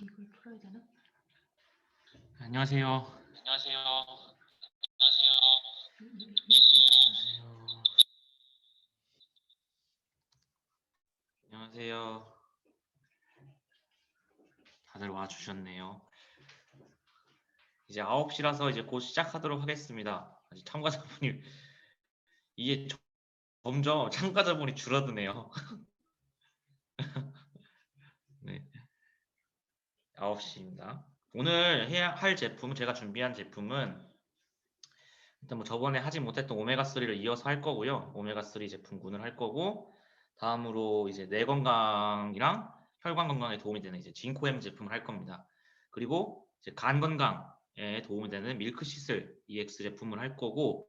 이걸 풀어야 되나? 안녕하세요. 안녕하세요. 안녕하세요. 다들 와주셨네요. 이제 9시라서 이제 곧 시작하도록 하겠습니다. 아직 참가자분이 이게 점점 참가자분이 줄어드네요. 네, 9시입니다. 오늘 해야 할 제품, 제가 준비한 제품은 일단 뭐 저번에 하지 못했던 오메가3를 이어서 할 거고요. 오메가3 제품군을 할 거고, 다음으로 이제 뇌 건강이랑 혈관 건강에 도움이 되는 이제 징코엠 제품을 할 겁니다. 그리고 이제 간 건강에 도움이 되는 밀크시슬 EX 제품을 할 거고,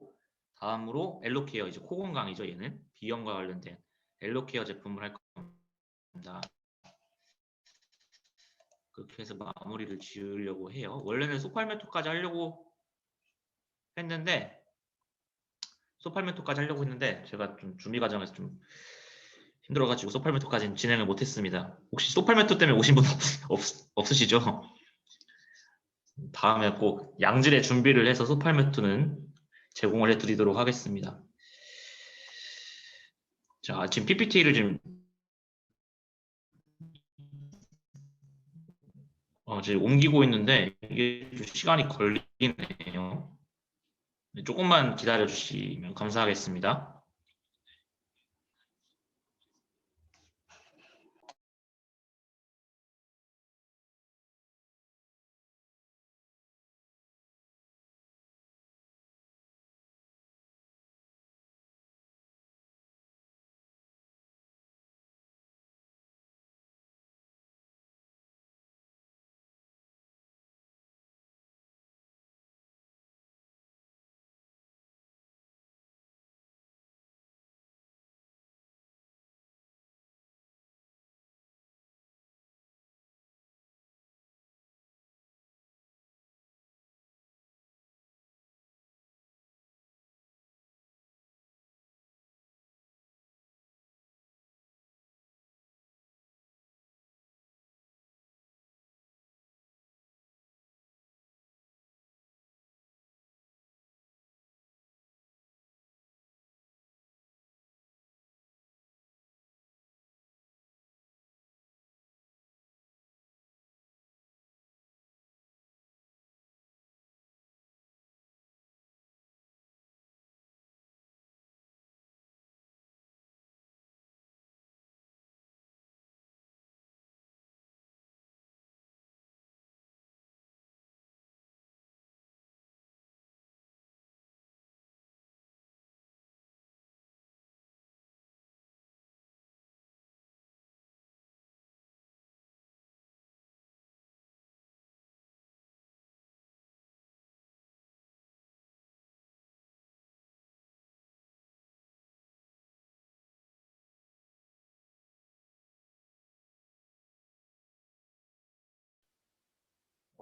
다음으로 엘로케어, 이제 코 건강이죠. 얘는 비염과 관련된 엘로케어 제품을 할 겁니다. 그렇게 해서 마무리를 지으려고 해요. 원래는 소팔메토까지 하려고 했는데 소팔메토까지 하려고 했는데 제가 좀 준비 과정에서 좀 힘들어가지고 소팔메토까지는 진행을 못했습니다. 혹시 소팔메토 때문에 오신 분 없으시죠? 다음에 꼭 양질의 준비를 해서 소팔메토는 제공을 해드리도록 하겠습니다. 자, 지금 PPT를 지금 지금 옮기고 있는데 이게 좀 시간이 걸리네요. 조금만 기다려 주시면 감사하겠습니다.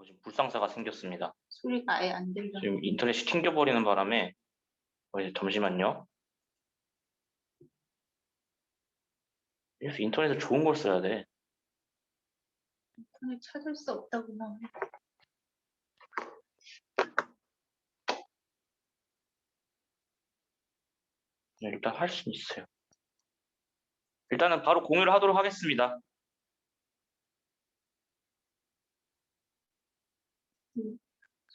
지금 불상사가 생겼습니다. 소리가 아예 안 들려. 지금 인터넷이 튕겨버리는 바람에 잠시만요. 그래서 인터넷을 좋은 걸 써야 돼. 인터넷 찾을 수 없다구나. 일단 할 수 있어요. 일단은 바로 공유를 하도록 하겠습니다.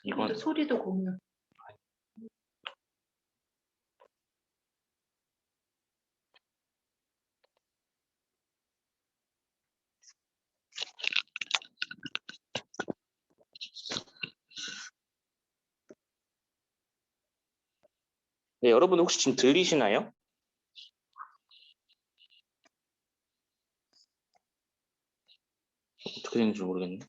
이건 소리도 공유. 네, 여러분 혹시 지금 들리시나요? 어떻게 되는지 모르겠네.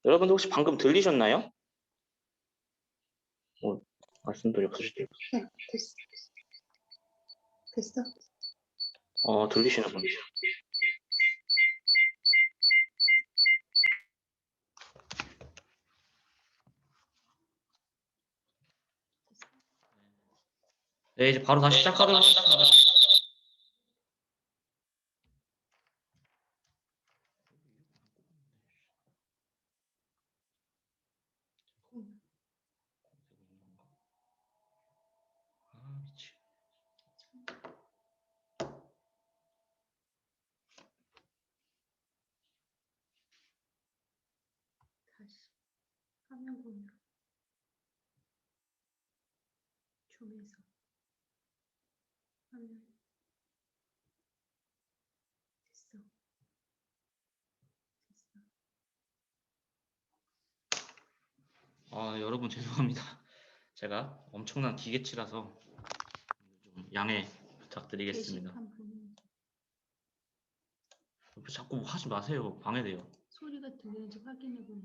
여러분들 혹시 방금 들리셨나요? 말씀들이 없으시죠? 네, 됐어. 됐어? 들리시는군요. 네, 이제 바로 다시 시작하도록 하겠습니다. 아, 미치. 다시 화면 공유. 줌에서 화면 됐어. 여러분 죄송합니다. 제가 엄청난 기계치라서 좀 양해 부탁드리겠습니다. 게시판 보면 자꾸 하지 마세요. 방해돼요. 소리가 들리는지 확인해 보려.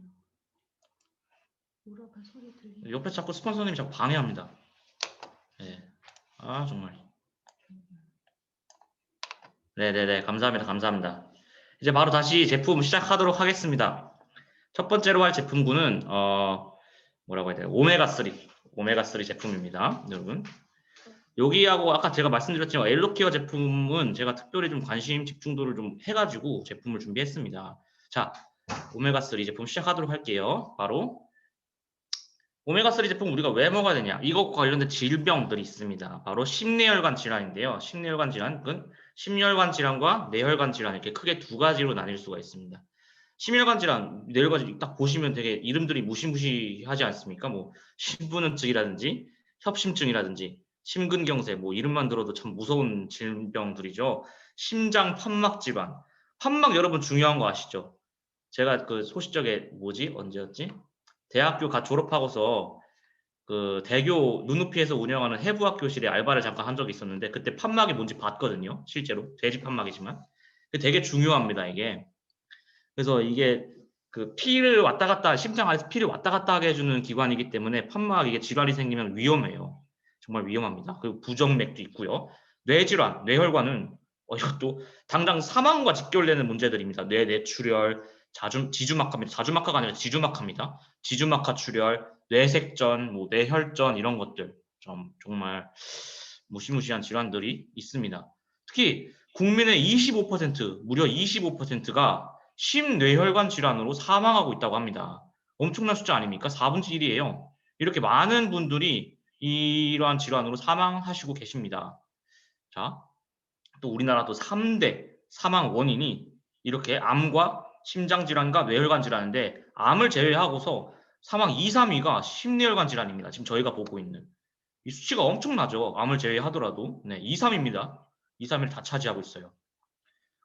물어봐 소리 들리는지. 옆에 자꾸 스폰서님이 자꾸 방해합니다. 네. 아 정말. 네네네 감사합니다. 감사합니다. 이제 바로 다시 제품 시작하도록 하겠습니다. 첫 번째로 할 제품군은 뭐라고 해야 돼요? 오메가3 제품입니다. 여러분. 여기하고 아까 제가 말씀드렸지만 엘로케어 제품은 제가 특별히 좀 관심 집중도를 좀 해가지고 제품을 준비했습니다. 자, 오메가3 제품 시작하도록 할게요. 바로 오메가3 제품 우리가 왜 먹어야 되냐? 이것과 관련된 질병들이 있습니다. 바로 심뇌혈관 질환인데요. 심뇌혈관 질환은 심혈관 질환과 뇌혈관 질환 이렇게 크게 두 가지로 나뉠 수가 있습니다. 심혈관 질환, 뇌혈관 질환 딱 보시면 되게 이름들이 무시무시하지 않습니까? 뭐 심부는증이라든지 협심증이라든지 심근경색 뭐 이름만 들어도 참 무서운 질병들이죠. 심장 판막 질환. 판막 여러분 중요한 거 아시죠? 제가 그 소시적에 언제였지? 대학교 졸업하고서 그 대교 눈높이에서 운영하는 해부학교실에 알바를 잠깐 한 적이 있었는데 그때 판막이 뭔지 봤거든요. 실제로 돼지 판막이지만 되게 중요합니다. 이게 그래서 이게 그 피를 왔다 갔다 심장 안에서 피를 왔다 갔다 하게 해주는 기관이기 때문에 판막 이게 질환이 생기면 위험해요. 정말 위험합니다. 그리고 부정맥도 있고요. 뇌질환, 뇌혈관은 이것도 당장 사망과 직결되는 문제들입니다. 뇌 뇌출혈, 지주막하입니다. 자주막하가 아니라 지주막하입니다. 지주막하 출혈, 뇌색전, 뭐 뇌혈전 이런 것들 정말 무시무시한 질환들이 있습니다. 특히 국민의 25% 무려 25%가 심뇌혈관 질환으로 사망하고 있다고 합니다. 엄청난 숫자 아닙니까? 4분의 1이에요. 이렇게 많은 분들이 이러한 질환으로 사망하시고 계십니다. 자, 또 우리나라도 3대 사망 원인이 이렇게 암과 심장질환과 뇌혈관 질환인데 암을 제외하고서 사망 2, 3위가 심뇌혈관 질환입니다. 지금 저희가 보고 있는 이 수치가 엄청나죠. 암을 제외하더라도 2, 3위입니다. 2, 3위를 다 차지하고 있어요.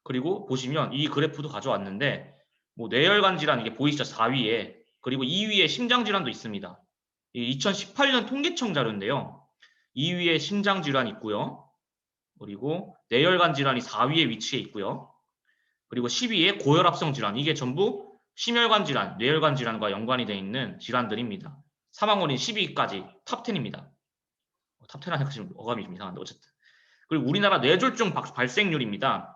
그리고 보시면 이 그래프도 가져왔는데 뭐 뇌혈관 질환 이게 보이시죠? 4위에 그리고 2위에 심장 질환도 있습니다. 2018년 통계청 자료인데요. 2위에 심장 질환 있고요. 그리고 뇌혈관 질환이 4위에 위치해 있고요. 그리고 10위에 고혈압성 질환 이게 전부 심혈관 질환, 뇌혈관 질환과 연관이 되어 있는 질환들입니다. 사망 원인 10위까지 탑 10입니다. 탑 10 하니까 지금 어감이 좀 이상한데 어쨌든. 그리고 우리나라 뇌졸중 발생률입니다.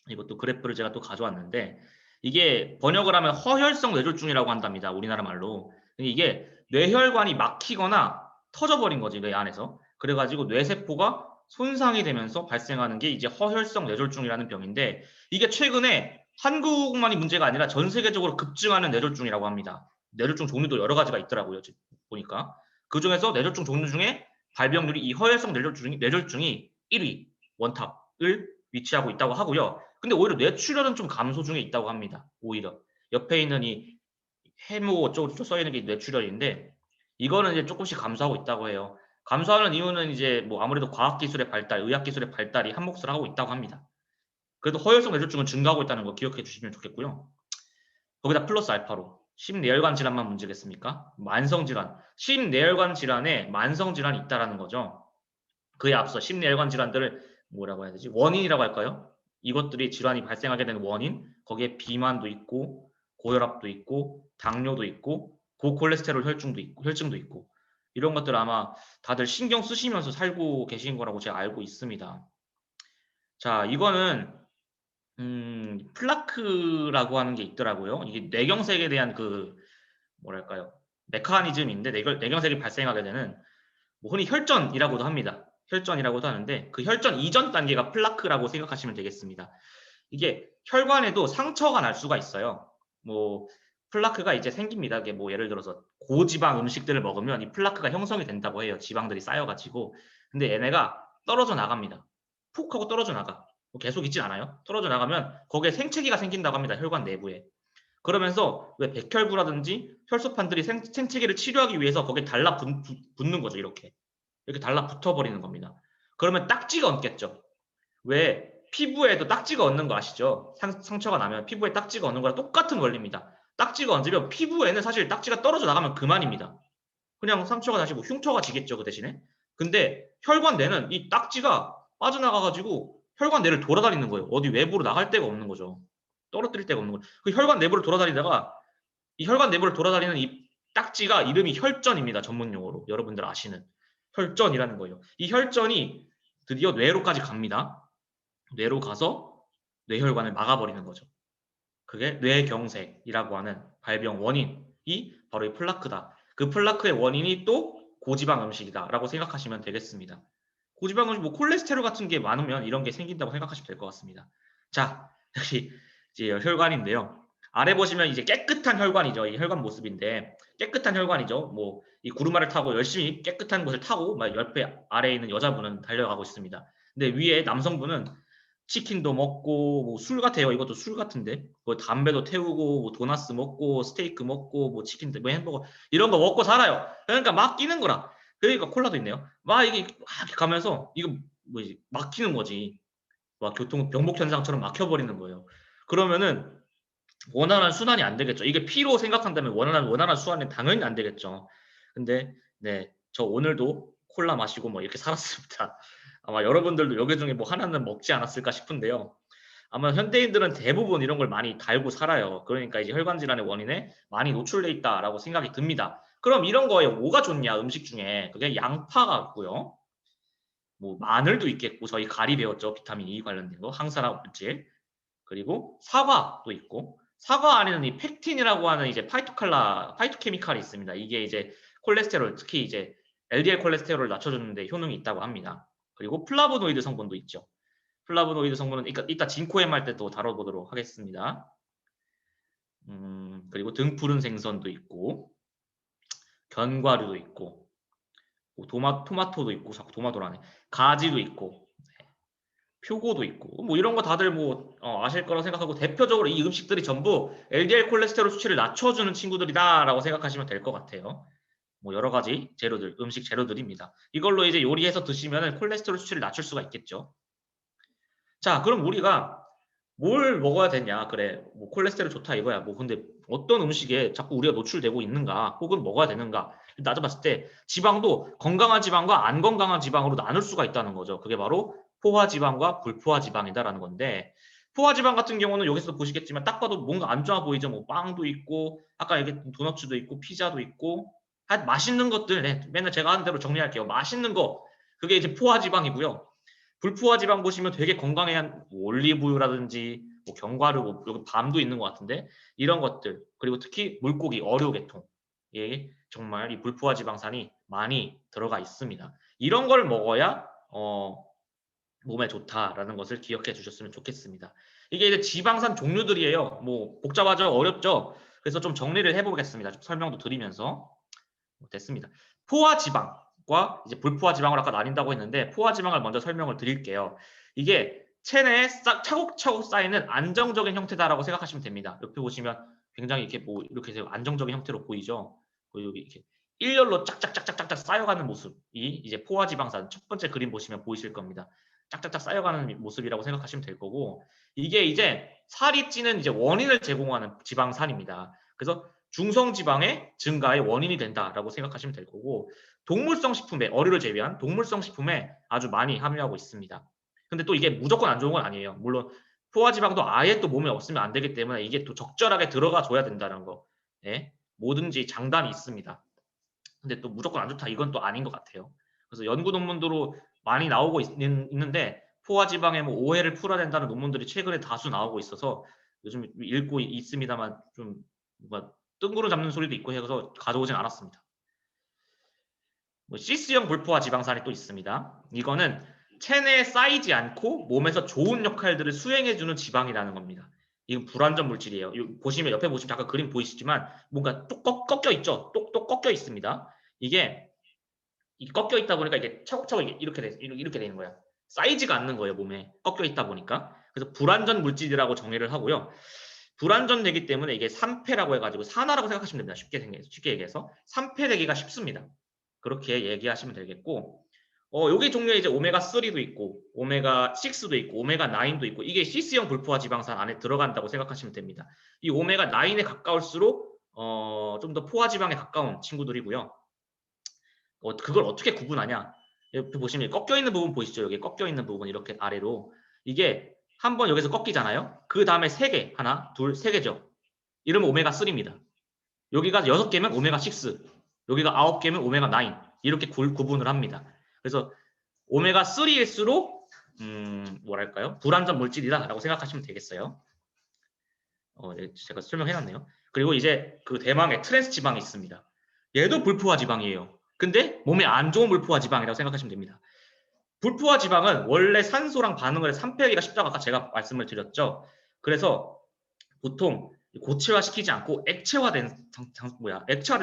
이것도 그래프를 제가 또 가져왔는데 이게 번역을 하면 허혈성 뇌졸중이라고 한답니다. 우리나라 말로. 이게 뇌혈관이 막히거나 터져버린 거지 뇌 안에서. 그래가지고 뇌세포가 손상이 되면서 발생하는 게 이제 허혈성 뇌졸중이라는 병인데 이게 최근에 한국만이 문제가 아니라 전 세계적으로 급증하는 뇌졸중이라고 합니다. 뇌졸중 종류도 여러 가지가 있더라고요. 지금 보니까. 그중에서 뇌졸중 종류 중에 발병률이 이 허혈성 뇌졸중이 1위 원탑을 위치하고 있다고 하고요. 근데 오히려 뇌출혈은 좀 감소 중에 있다고 합니다. 오히려 옆에 있는 이 해모 쪽으로 써 있는 게 뇌출혈인데 이거는 이제 조금씩 감소하고 있다고 해요. 감소하는 이유는 이제 뭐 아무래도 과학기술의 발달, 의학기술의 발달이 한몫을 하고 있다고 합니다. 그래도 허혈성 뇌졸중은 증가하고 있다는 거 기억해 주시면 좋겠고요. 거기다 플러스 알파로 심뇌혈관 질환만 문제겠습니까? 만성질환, 심뇌혈관 질환에 만성질환이 있다라는 거죠. 그에 앞서 심뇌혈관 질환들을 뭐라고 해야 되지? 원인이라고 할까요? 이것들이 질환이 발생하게 되는 원인, 거기에 비만도 있고 고혈압도 있고 당뇨도 있고 고콜레스테롤 혈증도 있고 이런 것들 아마 다들 신경 쓰시면서 살고 계신 거라고 제가 알고 있습니다. 자, 이거는 플라크라고 하는 게 있더라고요. 이게 뇌경색에 대한 그 뭐랄까요? 메커니즘인데 뇌경색이 발생하게 되는 뭐 흔히 혈전이라고도 합니다. 혈전이라고도 하는데 그 혈전 이전 단계가 플라크라고 생각하시면 되겠습니다. 이게 혈관에도 상처가 날 수가 있어요. 뭐 플라크가 이제 생깁니다. 이게 뭐 예를 들어서 고지방 음식들을 먹으면 이 플라크가 형성이 된다고 해요. 지방들이 쌓여가지고. 근데 얘네가 떨어져 나갑니다. 푹 하고 떨어져 나가. 뭐 계속 있진 않아요. 떨어져 나가면 거기에 생채기가 생긴다고 합니다. 혈관 내부에. 그러면서 왜 백혈구라든지 혈소판들이 생채기를 치료하기 위해서 거기에 달라붙는 거죠. 이렇게 달라붙어버리는 겁니다. 그러면 딱지가 얹겠죠. 왜 피부에도 딱지가 얹는 거 아시죠? 상처가 나면 피부에 딱지가 얹는 거랑 똑같은 원리입니다. 딱지가 얹으면 피부에는 사실 딱지가 떨어져 나가면 그만입니다. 그냥 상처가 다시 뭐 흉터가 지겠죠, 그 대신에. 근데 혈관 내는 이 딱지가 빠져나가가지고 혈관 내를 돌아다니는 거예요. 어디 외부로 나갈 데가 없는 거죠. 떨어뜨릴 데가 없는 거예요. 그 혈관 내부를 돌아다니다가 이 혈관 내부를 돌아다니는 이 딱지가 이름이 혈전입니다. 전문 용어로. 여러분들 아시는. 혈전이라는 거예요. 이 혈전이 드디어 뇌로까지 갑니다. 뇌로 가서 뇌혈관을 막아버리는 거죠. 그게 뇌경색이라고 하는 발병 원인이 바로 이 플라크다. 그 플라크의 원인이 또 고지방 음식이다라고 생각하시면 되겠습니다. 고지방 음식, 뭐 콜레스테롤 같은 게 많으면 이런 게 생긴다고 생각하시면 될 것 같습니다. 자, 여기 이제 혈관인데요. 아래 보시면 이제 깨끗한 혈관이죠. 이 혈관 모습인데 깨끗한 혈관이죠. 뭐 이 구르마를 타고 열심히 깨끗한 곳을 타고 막 옆에 아래에 있는 여자분은 달려가고 있습니다. 근데 위에 남성분은 치킨도 먹고 뭐 술 같아요. 이것도 술 같은데 뭐 담배도 태우고 뭐 도나스 먹고 스테이크 먹고 뭐 치킨도 뭐 햄버거 이런 거 먹고 살아요. 그러니까 막 끼는 거라. 그러니까 콜라도 있네요. 막 이게 막 가면서 이거 뭐지 막히는 거지. 막 교통 병목 현상처럼 막혀버리는 거예요. 그러면은 원활한 순환이 안 되겠죠. 이게 피로 생각한다면 원활한 순환이 당연히 안 되겠죠. 근데 네, 저 오늘도 콜라 마시고 뭐 이렇게 살았습니다. 아마 여러분들도 여기 중에 뭐 하나는 먹지 않았을까 싶은데요. 아마 현대인들은 대부분 이런 걸 많이 달고 살아요. 그러니까 이제 혈관 질환의 원인에 많이 노출돼 있다라고 생각이 듭니다. 그럼 이런 거에 뭐가 좋냐? 음식 중에 그게 양파가 있고요. 뭐 마늘도 있겠고 저희 가리 배웠죠. 비타민 E 관련된 거, 항산화 물질. 그리고 사과도 있고 사과 안에는 이 펙틴이라고 하는 이제 파이토케미칼이 있습니다. 이게 이제 콜레스테롤 특히 이제 LDL 콜레스테롤을 낮춰주는 데 효능이 있다고 합니다. 그리고 플라보노이드 성분도 있죠. 플라보노이드 성분은 이따 진코엠 할 때 또 다뤄보도록 하겠습니다. 그리고 등푸른 생선도 있고 견과류도 있고 뭐 토마토도 있고 자꾸 토마토라네. 가지도 있고 표고도 있고 뭐 이런 거 다들 뭐 아실 거라고 생각하고 대표적으로 이 음식들이 전부 LDL 콜레스테롤 수치를 낮춰주는 친구들이다라고 생각하시면 될 것 같아요. 뭐 여러 가지 재료들, 음식 재료들입니다. 이걸로 이제 요리해서 드시면 콜레스테롤 수치를 낮출 수가 있겠죠. 자, 그럼 우리가 뭘 먹어야 되냐? 그래, 뭐 콜레스테롤 좋다 이거야. 뭐 근데 어떤 음식에 자꾸 우리가 노출되고 있는가? 혹은 먹어야 되는가? 따져봤을 때 지방도 건강한 지방과 안 건강한 지방으로 나눌 수가 있다는 거죠. 그게 바로 포화지방과 불포화지방이다라는 건데 포화지방 같은 경우는 여기서도 보시겠지만 딱 봐도 뭔가 안 좋아 보이죠. 뭐 빵도 있고 아까 얘기했던 도너츠도 있고 피자도 있고 하여튼 맛있는 것들 네, 맨날 제가 하는 대로 정리할게요. 맛있는 거 그게 이제 포화지방이고요. 불포화 지방 보시면 되게 건강한 올리브유라든지 뭐 견과류, 뭐 여기 밤도 있는 것 같은데 이런 것들 그리고 특히 물고기, 어류 계통에 정말 이 불포화 지방산이 많이 들어가 있습니다. 이런 걸 먹어야 몸에 좋다라는 것을 기억해 주셨으면 좋겠습니다. 이게 이제 지방산 종류들이에요. 뭐 복잡하죠, 어렵죠. 그래서 좀 정리를 해보겠습니다. 좀 설명도 드리면서 됐습니다. 포화 지방과 이제 불포화 지방을 아까 나뉜다고 했는데 포화 지방을 먼저 설명을 드릴게요. 이게 체내에 차곡차곡 쌓이는 안정적인 형태다라고 생각하시면 됩니다. 옆에 보시면 굉장히 이렇게 뭐 이렇게 안정적인 형태로 보이죠. 여기 이렇게 일렬로 짝짝짝짝짝 쌓여가는 모습이 이제 포화 지방산 첫 번째 그림 보시면 보이실 겁니다. 짝짝짝 쌓여가는 모습이라고 생각하시면 될 거고 이게 이제 살이 찌는 이제 원인을 제공하는 지방산입니다. 그래서 중성지방의 증가의 원인이 된다라고 생각하시면 될 거고 동물성 식품에 어류를 제외한 동물성 식품에 아주 많이 함유하고 있습니다. 근데 또 이게 무조건 안 좋은 건 아니에요. 물론 포화지방도 아예 또 몸에 없으면 안 되기 때문에 이게 또 적절하게 들어가 줘야 된다는 거. 네, 뭐든지 장단이 있습니다. 근데 또 무조건 안 좋다 이건 또 아닌 것 같아요. 그래서 연구 논문으로 많이 나오고 있는데 포화 지방에 뭐 오해를 풀어야 된다는 논문들이 최근에 다수 나오고 있어서 요즘 읽고 있습니다만 좀 뭔가 뜬구름 잡는 소리도 있고 해서 가져오진 않았습니다. 뭐 시스형 불포화 지방산이 또 있습니다. 이거는 체내에 쌓이지 않고 몸에서 좋은 역할들을 수행해주는 지방이라는 겁니다. 이건 불완전 물질이에요. 보시면 옆에 보시면 잠깐 그림 보이시지만 뭔가 뚝 꺾여 있죠. 똑똑 꺾여 있습니다. 이게 꺾여 있다 보니까 이게 차곡차곡 이렇게 되는 거야. 쌓이지가 않는 거예요, 몸에. 꺾여 있다 보니까. 그래서 불완전 물질이라고 정의를 하고요. 불완전되기 때문에 이게 산패라고 해가지고 산화라고 생각하시면 됩니다. 쉽게 얘기해서 산패되기가 쉽습니다. 그렇게 얘기하시면 되겠고, 여기 종류에 이제 오메가3도 있고, 오메가6도 있고, 오메가9도 있고, 이게 시스형 불포화 지방산 안에 들어간다고 생각하시면 됩니다. 이 오메가9에 가까울수록 좀 더 포화 지방에 가까운 친구들이고요. 그걸 어떻게 구분하냐? 옆에 보시면 꺾여 있는 부분 보이시죠? 여기 꺾여 있는 부분 이렇게 아래로 이게 한번 여기서 꺾이잖아요. 그 다음에 3개, 하나, 둘, 3개죠. 이러면 오메가3입니다. 여기가 6개면 오메가6, 여기가 9개면 오메가9 이렇게 구분을 합니다. 그래서 오메가3일수록 뭐랄까요? 불완전 물질이다라고 생각하시면 되겠어요. 제가 설명해놨네요. 그리고 이제 그 대망의 트랜스 지방이 있습니다. 얘도 불포화 지방이에요. 근데 몸에 안 좋은 불포화 지방이라고 생각하시면 됩니다. 불포화 지방은 원래 산소랑 반응을 해서 산패하기가 쉽다고 아까 제가 말씀을 드렸죠. 그래서 보통 고체화시키지 않고 액체화된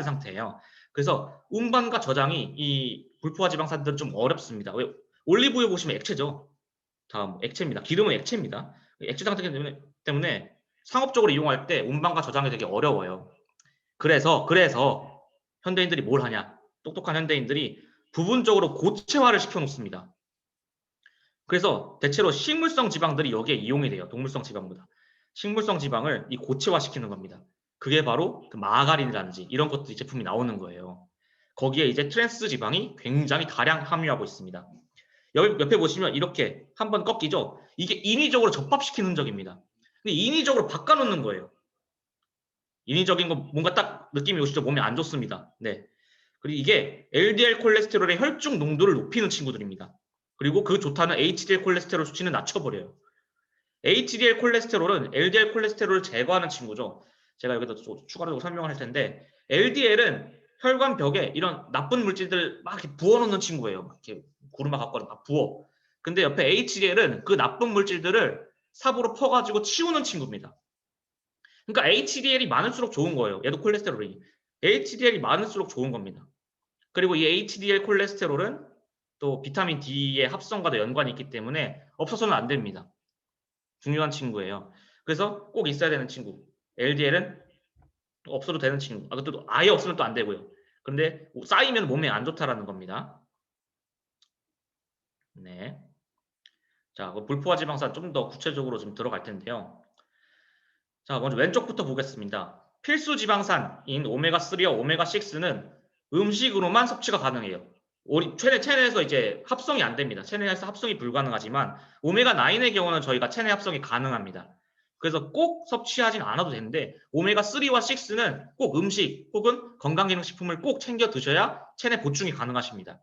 상태예요. 그래서 운반과 저장이 이 불포화 지방산들은 좀 어렵습니다. 왜? 올리브유 보시면 액체죠. 다음 액체입니다. 기름은 액체입니다. 액체 상태이기 때문에 상업적으로 이용할 때 운반과 저장이 되게 어려워요. 그래서 현대인들이 뭘 하냐? 똑똑한 현대인들이 부분적으로 고체화를 시켜 놓습니다. 그래서 대체로 식물성 지방들이 여기에 이용이 돼요. 동물성 지방보다. 식물성 지방을 이 고체화시키는 겁니다. 그게 바로 그 마가린이라든지 이런 것들이 제품이 나오는 거예요. 거기에 이제 트랜스 지방이 굉장히 다량 함유하고 있습니다. 옆에 보시면 이렇게 한번 꺾이죠? 이게 인위적으로 접합시키는 흔적입니다. 근데 인위적으로 바꿔놓는 거예요. 인위적인 거 뭔가 딱 느낌이 오시죠? 몸에 안 좋습니다. 네. 그리고 이게 LDL 콜레스테롤의 혈중 농도를 높이는 친구들입니다. 그리고 그 좋다는 HDL 콜레스테롤 수치는 낮춰버려요. HDL 콜레스테롤은 LDL 콜레스테롤을 제거하는 친구죠. 제가 여기다 추가로 설명을 할 텐데 LDL은 혈관 벽에 이런 나쁜 물질들 막 이렇게 부어놓는 친구예요. 막 이렇게 구르마 갖고 막 부어. 근데 옆에 HDL은 그 나쁜 물질들을 삽으로 퍼가지고 치우는 친구입니다. 그러니까 HDL이 많을수록 좋은 거예요. 얘도 콜레스테롤이. HDL이 많을수록 좋은 겁니다. 그리고 이 HDL 콜레스테롤은 또 비타민 D의 합성과도 연관이 있기 때문에 없어서는 안 됩니다. 중요한 친구예요. 그래서 꼭 있어야 되는 친구. LDL은 없어도 되는 친구. 그것도 아예 없으면 또 안 되고요. 근데 쌓이면 몸에 안 좋다라는 겁니다. 네. 자, 불포화 지방산 좀 더 구체적으로 좀 들어갈 텐데요. 자, 먼저 왼쪽부터 보겠습니다. 필수 지방산인 오메가3와 오메가6는 음식으로만 섭취가 가능해요. 체내에서 이제 합성이 안 됩니다. 체내에서 합성이 불가능하지만 오메가9의 경우는 저희가 체내 합성이 가능합니다. 그래서 꼭 섭취하진 않아도 되는데 오메가3와 6는 꼭 음식 혹은 건강기능식품을 꼭 챙겨 드셔야 체내 보충이 가능하십니다.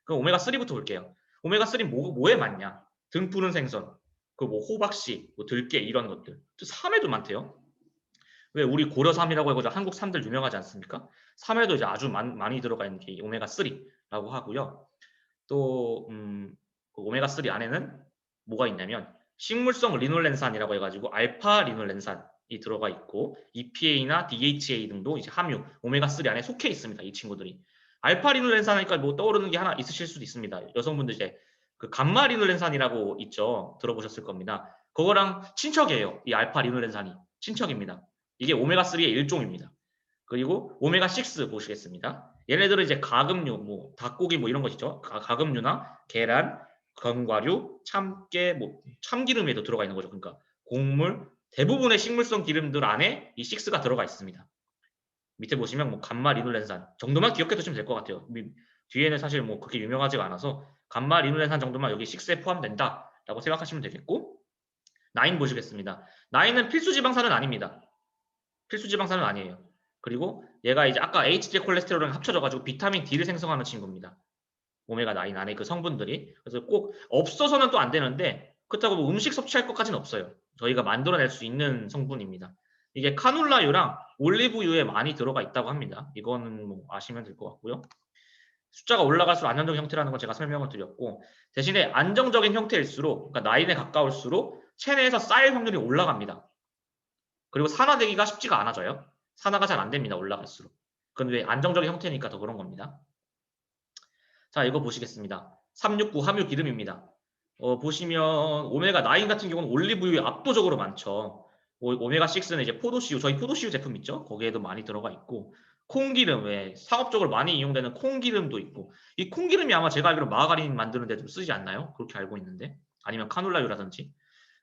그럼 오메가3부터 볼게요. 오메가3 뭐에 많냐? 등푸른 생선, 그 뭐 호박씨, 뭐 들깨 이런 것들. 삼에도 많대요. 왜 우리 고려삼이라고 해가지고 한국 삼들 유명하지 않습니까? 삼에도 이제 아주 많이 들어가 있는 게 오메가3라고 하고요. 또 그 오메가3 안에는 뭐가 있냐면 식물성 리놀렌산이라고 해가지고 알파 리놀렌산이 들어가 있고 EPA나 DHA 등도 이제 함유 오메가3 안에 속해 있습니다. 이 친구들이. 알파 리놀렌산이니까 뭐 떠오르는 게 하나 있으실 수도 있습니다. 여성분들 이제 그 감마 리놀렌산이라고 있죠. 들어보셨을 겁니다. 그거랑 친척이에요. 이 알파 리놀렌산이 친척입니다. 이게 오메가3의 일종입니다. 그리고 오메가6 보시겠습니다. 얘네들은 이제 가금류, 뭐 닭고기 뭐 이런 것이죠. 가금류나 계란, 견과류, 참깨, 뭐 참기름에도 들어가 있는 거죠. 그러니까 곡물, 대부분의 식물성 기름들 안에 이 6가 들어가 있습니다. 밑에 보시면 뭐 감마 리놀렌산 정도만 기억해 두시면 될 것 같아요. 뒤에는 사실 뭐 그렇게 유명하지가 않아서 감마 리놀렌산 정도만 여기 6에 포함된다라고 생각하시면 되겠고 9 보시겠습니다. 9은 필수 지방산은 아닙니다. 필수 지방산은 아니에요. 그리고 얘가 이제 아까 HDL 콜레스테롤이랑 합쳐져가지고 비타민 D를 생성하는 친구입니다. 오메가 9 안에 그 성분들이. 그래서 꼭 없어서는 또 안 되는데 그렇다고 뭐 음식 섭취할 것까지는 없어요. 저희가 만들어낼 수 있는 성분입니다. 이게 카놀라유랑 올리브유에 많이 들어가 있다고 합니다. 이거는 뭐 아시면 될 것 같고요. 숫자가 올라갈수록 안정적인 형태라는 건 제가 설명을 드렸고, 대신에 안정적인 형태일수록, 그러니까 9에 가까울수록 체내에서 쌓일 확률이 올라갑니다. 그리고 산화되기가 쉽지가 않아져요. 산화가 잘 안 됩니다. 올라갈수록. 그건 왜 안정적인 형태니까 더 그런 겁니다. 자, 이거 보시겠습니다. 369 함유 기름입니다. 보시면 오메가 9 같은 경우는 올리브유에 압도적으로 많죠. 오메가 6는 이제 포도씨유, 저희 포도씨유 제품 있죠? 거기에도 많이 들어가 있고, 콩기름, 왜 상업적으로 많이 이용되는 콩기름도 있고, 이 콩기름이 아마 제가 알기로 마가린 만드는 데도 쓰지 않나요? 그렇게 알고 있는데, 아니면 카놀라유라든지.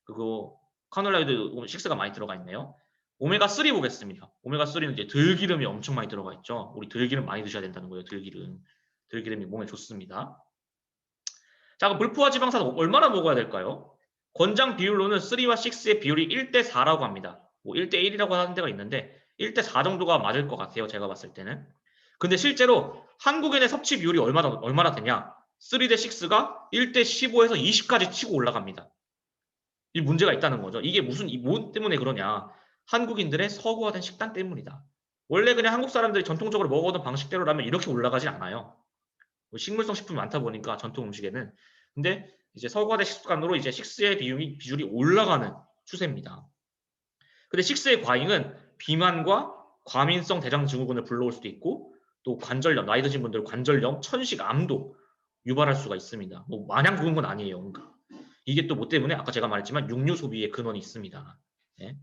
그거 카놀라유도 6가 많이 들어가 있네요. 오메가 3 보겠습니다. 오메가 3는 이제 들기름이 엄청 많이 들어가 있죠. 우리 들기름 많이 드셔야 된다는 거예요. 들기름. 들기름이 몸에 좋습니다. 자, 그럼 불포화 지방산 얼마나 먹어야 될까요? 권장 비율로는 3와 6의 비율이 1대4라고 합니다. 뭐 1대1이라고 하는 데가 있는데 1대4 정도가 맞을 것 같아요. 제가 봤을 때는. 근데 실제로 한국인의 섭취 비율이 얼마나 되냐? 3대 6가 1대15에서 20까지 치고 올라갑니다. 이 문제가 있다는 거죠. 이게 뭐 때문에 그러냐? 한국인들의 서구화된 식단 때문이다. 원래 그냥 한국 사람들이 전통적으로 먹어오던 방식대로라면 이렇게 올라가지 않아요. 식물성 식품이 많다 보니까 전통 음식에는. 근데 이제 서구화된 식습관으로 이제 6의 비율이 올라가는 추세입니다. 근데 6의 과잉은 비만과 과민성 대장 증후군을 불러올 수도 있고, 또 관절염, 나이 드신 분들 관절염, 천식, 암도 유발할 수가 있습니다. 뭐 마냥 좋은 건 아니에요. 그러니까. 이게 또 뭐 때문에 아까 제가 말했지만 육류 소비의 근원이 있습니다. 네.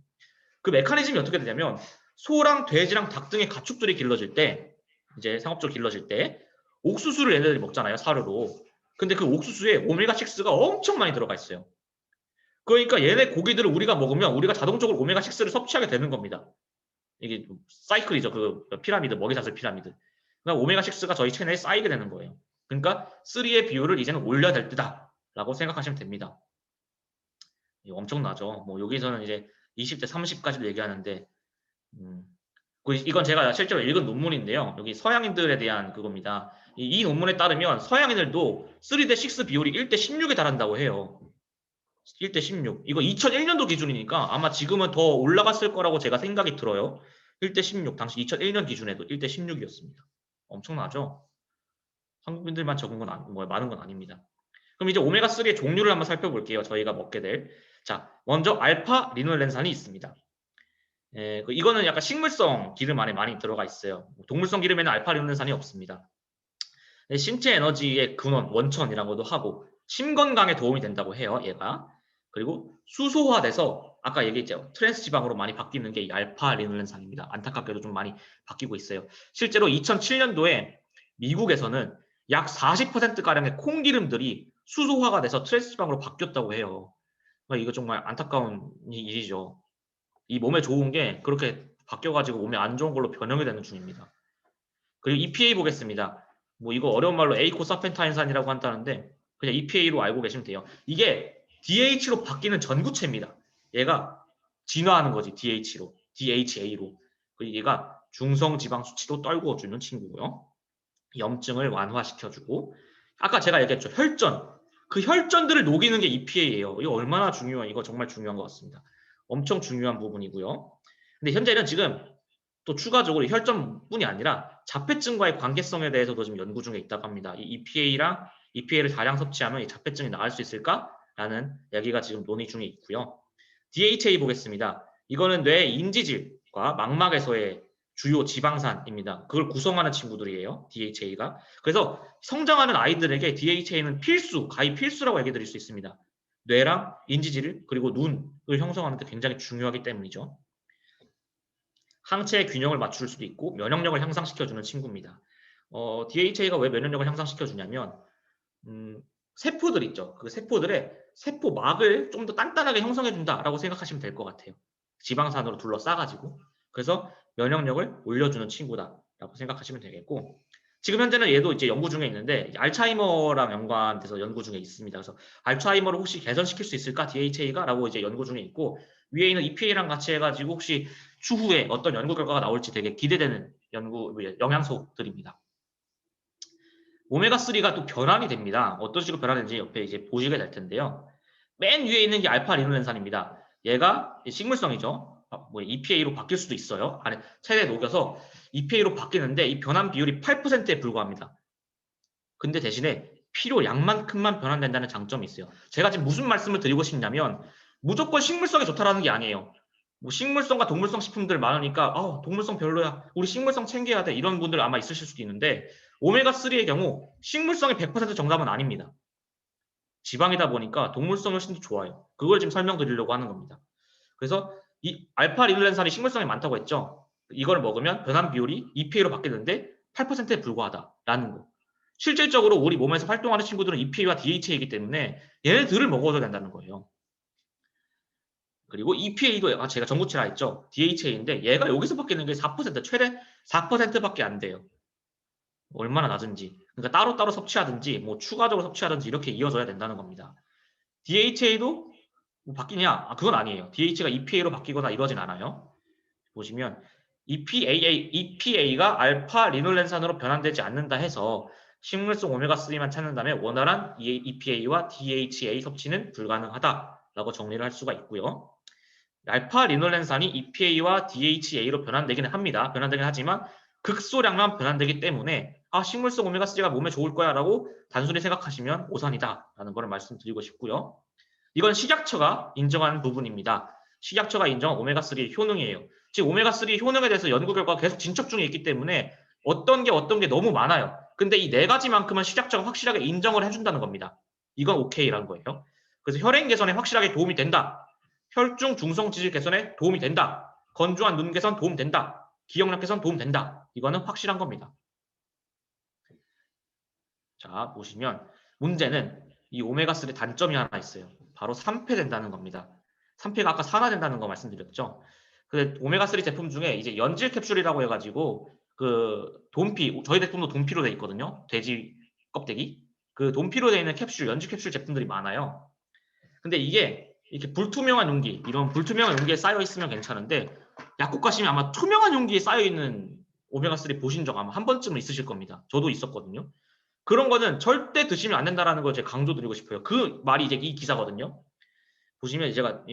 그 메커니즘이 어떻게 되냐면 소랑 돼지랑 닭 등의 가축들이 길러질 때, 이제 상업적으로 길러질 때 옥수수를 얘네들이 먹잖아요. 사료로. 근데 그 옥수수에 오메가6가 엄청 많이 들어가 있어요. 그러니까 얘네 고기들을 우리가 먹으면 우리가 자동적으로 오메가6를 섭취하게 되는 겁니다. 이게 사이클이죠. 그 피라미드, 먹이사슬 피라미드. 그러니까 오메가6가 저희 체내에 쌓이게 되는 거예요. 그러니까 3의 비율을 이제는 올려야 될 때다 라고 생각하시면 됩니다. 엄청나죠. 뭐 여기서는 이제 20대 30까지도 얘기하는데, 이건 제가 실제로 읽은 논문인데요. 여기 서양인들에 대한 그겁니다. 이 논문에 따르면 서양인들도 3대6 비율이 1대16에 달한다고 해요. 1대16. 이거 2001년도 기준이니까 아마 지금은 더 올라갔을 거라고 제가 생각이 들어요. 1대16. 당시 2001년 기준에도 1대16이었습니다. 엄청나죠? 한국인들만 적은 건 많은 건 아닙니다. 그럼 이제 오메가3의 종류를 한번 살펴볼게요. 저희가 먹게 될. 자, 먼저 알파 리놀렌산이 있습니다. 이거는 약간 식물성 기름 안에 많이 들어가 있어요. 동물성 기름에는 알파 리놀렌산이 없습니다. 신체 에너지의 근원, 원천이라고도 하고 심 건강에 도움이 된다고 해요. 얘가. 그리고 수소화돼서 아까 얘기했죠. 트랜스 지방으로 많이 바뀌는 게 이 알파 리놀렌산입니다. 안타깝게도 좀 많이 바뀌고 있어요. 실제로 2007년도에 미국에서는 약 40%가량의 콩기름들이 수소화가 돼서 트랜스 지방으로 바뀌었다고 해요. 그러니까 이거 정말 안타까운 일이죠. 이 몸에 좋은 게 그렇게 바뀌어가지고 몸에 안 좋은 걸로 변형이 되는 중입니다. 그리고 EPA 보겠습니다. 뭐 이거 어려운 말로 에이코사펜타인산이라고 한다는데 그냥 EPA로 알고 계시면 돼요. 이게 DH로 바뀌는 전구체입니다. 얘가 진화하는 거지. DHA로. 그리고 얘가 중성지방 수치도 떨궈주는 친구고요. 염증을 완화시켜주고, 아까 제가 얘기했죠. 혈전. 그 혈전들을 녹이는 게 EPA예요. 이거 얼마나 중요한, 이거 정말 중요한 것 같습니다. 엄청 중요한 부분이고요. 근데 현재는 지금 또 추가적으로 혈전뿐이 아니라 자폐증과의 관계성에 대해서도 지금 연구 중에 있다고 합니다. 이 EPA를 다량 섭취하면 이 자폐증이 나을 수 있을까라는 이야기가 지금 논의 중에 있고요. DHA 보겠습니다. 이거는 뇌 인지질과 망막에서의 주요 지방산입니다. 그걸 구성하는 친구들이에요. DHA가. 그래서 성장하는 아이들에게 DHA는 가히 필수라고 얘기 드릴 수 있습니다. 뇌랑 인지질 그리고 눈을 형성하는 데 굉장히 중요하기 때문이죠. 항체의 균형을 맞출 수도 있고 면역력을 향상시켜주는 친구입니다. DHA가 왜 면역력을 향상시켜주냐면 세포들 있죠. 그 세포들의 세포막을 좀 더 단단하게 형성해준다라고 생각하시면 될 것 같아요. 지방산으로 둘러싸가지고. 그래서 면역력을 올려주는 친구다라고 생각하시면 되겠고, 지금 현재는 얘도 이제 연구 중에 있는데 알츠하이머랑 연관돼서 연구 중에 있습니다. 그래서 알츠하이머를 혹시 개선시킬 수 있을까 DHA가 라고 이제 연구 중에 있고, 위에 있는 EPA랑 같이 해가지고 혹시 추후에 어떤 연구 결과가 나올지 되게 기대되는 영양소들입니다. 오메가3가 또 변환이 됩니다. 어떤 식으로 변환되는지 옆에 이제 보시게 될 텐데요. 맨 위에 있는 게 알파 리놀렌산입니다. 얘가 식물성이죠. 뭐 EPA로 바뀔 수도 있어요. 안에 체내에 녹여서 EPA로 바뀌는데 이 변환 비율이 8%에 불과합니다. 근데 대신에 필요량만큼만 변환된다는 장점이 있어요. 제가 지금 무슨 말씀을 드리고 싶냐면 무조건 식물성이 좋다라는 게 아니에요. 뭐 식물성과 동물성 식품들 많으니까 동물성 별로야. 우리 식물성 챙겨야 돼. 이런 분들 아마 있으실 수도 있는데 오메가3의 경우 식물성이 100% 정답은 아닙니다. 지방이다 보니까 동물성이 훨씬 더 좋아요. 그걸 지금 설명드리려고 하는 겁니다. 그래서 이 알파 리놀렌산이 식물성이 많다고 했죠. 이걸 먹으면 변환 비율이 EPA로 바뀌는데 8%에 불과하다라는 거. 실질적으로 우리 몸에서 활동하는 친구들은 EPA와 DHA이기 때문에 얘네들을 먹어줘야 된다는 거예요. 그리고 EPA도 제가 전구치라 했죠. DHA인데 얘가 여기서 바뀌는 게 4%, 최대 4%밖에 안 돼요. 얼마나 낮은지. 그러니까 따로따로 섭취하든지 뭐 추가적으로 섭취하든지 이렇게 이어져야 된다는 겁니다. DHA도 뭐 바뀌냐? 그건 아니에요. DHA가 EPA로 바뀌거나 이러진 않아요. 보시면 EPA가 알파 리놀렌산으로 변환되지 않는다 해서 식물성 오메가3만 찾는다면 원활한 EPA와 DHA 섭취는 불가능하다라고 정리를 할 수가 있고요. 알파 리놀렌산이 EPA와 DHA로 변환되기는 합니다. 변환되긴 하지만 극소량만 변환되기 때문에 식물성 오메가3가 몸에 좋을 거야 라고 단순히 생각하시면 오산이다 라는 걸 말씀드리고 싶고요. 이건 식약처가 인정하는 부분입니다. 식약처가 인정한 오메가3의 효능이에요. 지금 오메가3 효능에 대해서 연구 결과가 계속 진척 중에 있기 때문에 어떤 게 너무 많아요. 근데 이 네 가지만큼은 식약처가 확실하게 인정을 해준다는 겁니다. 이건 오케이라는 거예요. 그래서 혈행 개선에 확실하게 도움이 된다. 혈중 중성 지질 개선에 도움이 된다. 건조한 눈 개선 도움 된다. 기억력 개선 도움 된다. 이거는 확실한 겁니다. 자, 보시면 문제는 이 오메가3 단점이 하나 있어요. 바로 산패된다는 겁니다. 산패가 아까 산화된다는 거 말씀드렸죠. 근데 오메가3 제품 중에 이제 연질 캡슐이라고 해가지고 그 돈피, 저희 제품도 돈피로 돼 있거든요. 돼지 껍데기. 그 돈피로 돼 있는 캡슐, 연질 캡슐 제품들이 많아요. 근데 이게 이렇게 불투명한 용기, 이런 불투명한 용기에 쌓여 있으면 괜찮은데 약국 가시면 아마 투명한 용기에 쌓여 있는 오메가3 보신 적 아마 한 번쯤은 있으실 겁니다. 저도 있었거든요. 그런 거는 절대 드시면 안 된다라는 걸 제가 강조드리고 싶어요. 그 말이 이제 이 기사거든요. 보시면 제가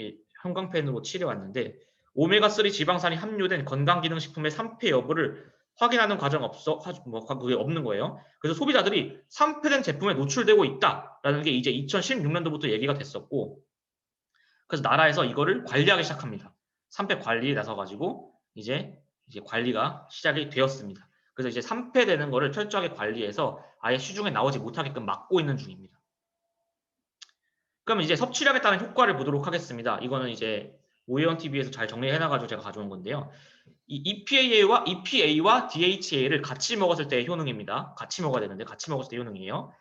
형광펜으로 칠해왔는데 오메가3 지방산이 함유된 건강기능식품의 산패 여부를 확인하는 과정 그게 없는 거예요. 그래서 소비자들이 산패된 제품에 노출되고 있다라는 게 이제 2016년도부터 얘기가 됐었고, 그래서 나라에서 이거를 관리하기 시작합니다. 산패 관리에 나서가지고 이제 관리가 시작이 되었습니다. 그래서 이제 산패되는 거를 철저하게 관리해서 아예 시중에 나오지 못하게끔 막고 있는 중입니다. 그럼 이제 섭취량에 따른 효과를 보도록 하겠습니다. 이거는 이제 오해원 TV에서 잘 정리해놔가지고 제가 가져온 건데요. 이 EPA와 DHA를 같이 먹었을 때의 효능입니다. 같이 먹어야 되는데 같이 먹었을 때 효능이에요.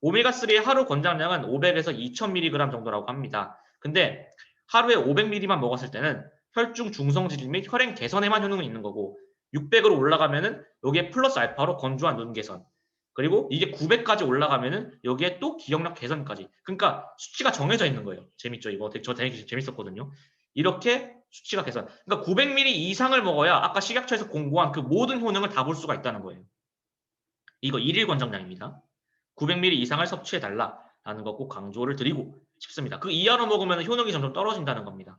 오메가3의 하루 권장량은 500에서 2000mg 정도라고 합니다. 근데 하루에 500mg만 먹었을 때는 혈중 중성 지질 및 혈행 개선에만 효능이 있는 거고 600으로 올라가면은 여기에 플러스 알파로 건조한 눈 개선, 그리고 이게 900까지 올라가면은 여기에 또 기억력 개선까지. 그러니까 수치가 정해져 있는 거예요. 재밌죠? 이거 저 되게 재밌었거든요. 이렇게 수치가 개선. 그러니까 900ml 이상을 먹어야 아까 식약처에서 공고한 그 모든 효능을 다 볼 수가 있다는 거예요. 이거 1일 권장량입니다. 900ml 이상을 섭취해달라라는 거 꼭 강조를 드리고 싶습니다. 그 이하로 먹으면 효능이 점점 떨어진다는 겁니다.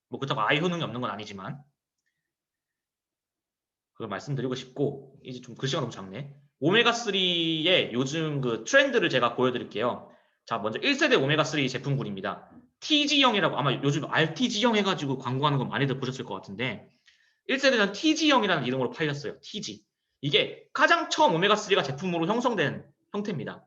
뭐 그렇다고 아예 효능이 없는 건 아니지만 그걸 말씀드리고 싶고, 이제 좀 글씨가 너무 작네. 오메가3의 요즘 그 트렌드를 제가 보여드릴게요. 자, 먼저 1세대 오메가3 제품군입니다. TG형이라고 아마 요즘 RTG형 해가지고 광고하는 거 많이들 보셨을 것 같은데 1세대는 TG형이라는 이름으로 팔렸어요. TG. 이게 가장 처음 오메가3가 제품으로 형성된 형태입니다.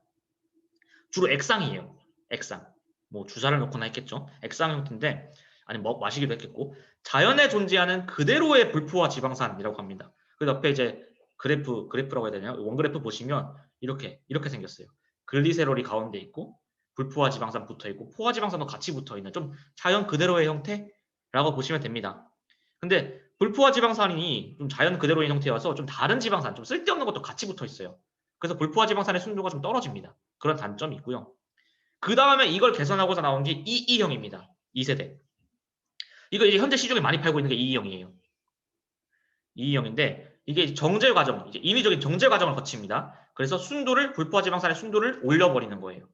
주로 액상이에요. 액상. 뭐 주사를 놓거나 했겠죠. 액상 형태인데 아니면 마시기도 했겠고 자연에 존재하는 그대로의 불포화 지방산이라고 합니다. 그 옆에 이제 그래프라고 해야 되나요? 원그래프 보시면 이렇게 생겼어요. 글리세롤이 가운데 있고 불포화 지방산 붙어 있고 포화 지방산도 같이 붙어 있는 좀 자연 그대로의 형태라고 보시면 됩니다. 근데 불포화 지방산이 좀 자연 그대로의 형태여서 좀 다른 지방산, 좀 쓸데없는 것도 같이 붙어 있어요. 그래서 불포화 지방산의 순도가 좀 떨어집니다. 그런 단점이 있고요. 그 다음에 이걸 개선하고자 나온 게 EE형입니다. 2세대. 이거 이제 현재 시중에 많이 팔고 있는 게 EE형이에요. EE형인데 이게 정제 과정, 이제 인위적인 정제 과정을 거칩니다. 그래서 순도를 불포화지방산의 순도를 올려버리는 거예요.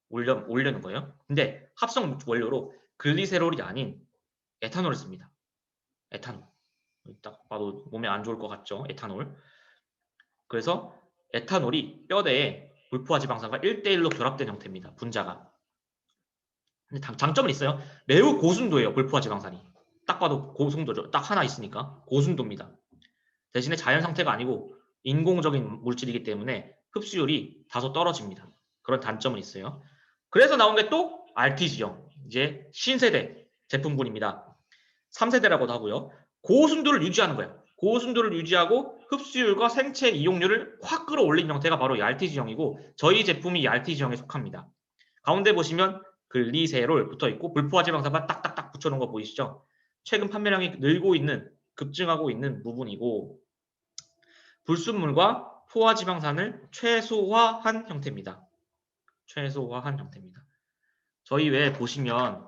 올려는 거예요. 근데 합성 원료로 글리세롤이 아닌 에탄올을 씁니다. 에탄올. 딱 봐도 몸에 안 좋을 것 같죠? 에탄올. 그래서 에탄올이 뼈대에 불포화지방산과 1대1로 결합된 형태입니다. 분자가. 근데 장점은 있어요. 매우 고순도예요. 불포화지방산이. 딱 봐도 고순도죠. 딱 하나 있으니까 고순도입니다. 대신에 자연 상태가 아니고 인공적인 물질이기 때문에 흡수율이 다소 떨어집니다. 그런 단점은 있어요. 그래서 나온 게 또 RTG형, 이제 신세대 제품군입니다. 3세대라고도 하고요. 고순도를 유지하는 거예요. 고순도를 유지하고 흡수율과 생체 이용률을 확 끌어올린 형태가 바로 이 RTG형이고 저희 제품이 이 RTG형에 속합니다. 가운데 보시면 글리세롤 붙어있고 불포화지방산만 딱딱딱 붙여놓은 거 보이시죠? 최근 판매량이 늘고 있는, 급증하고 있는 부분이고 불순물과 포화지방산을 최소화한 형태입니다. 최소화한 형태입니다. 저희 외에 보시면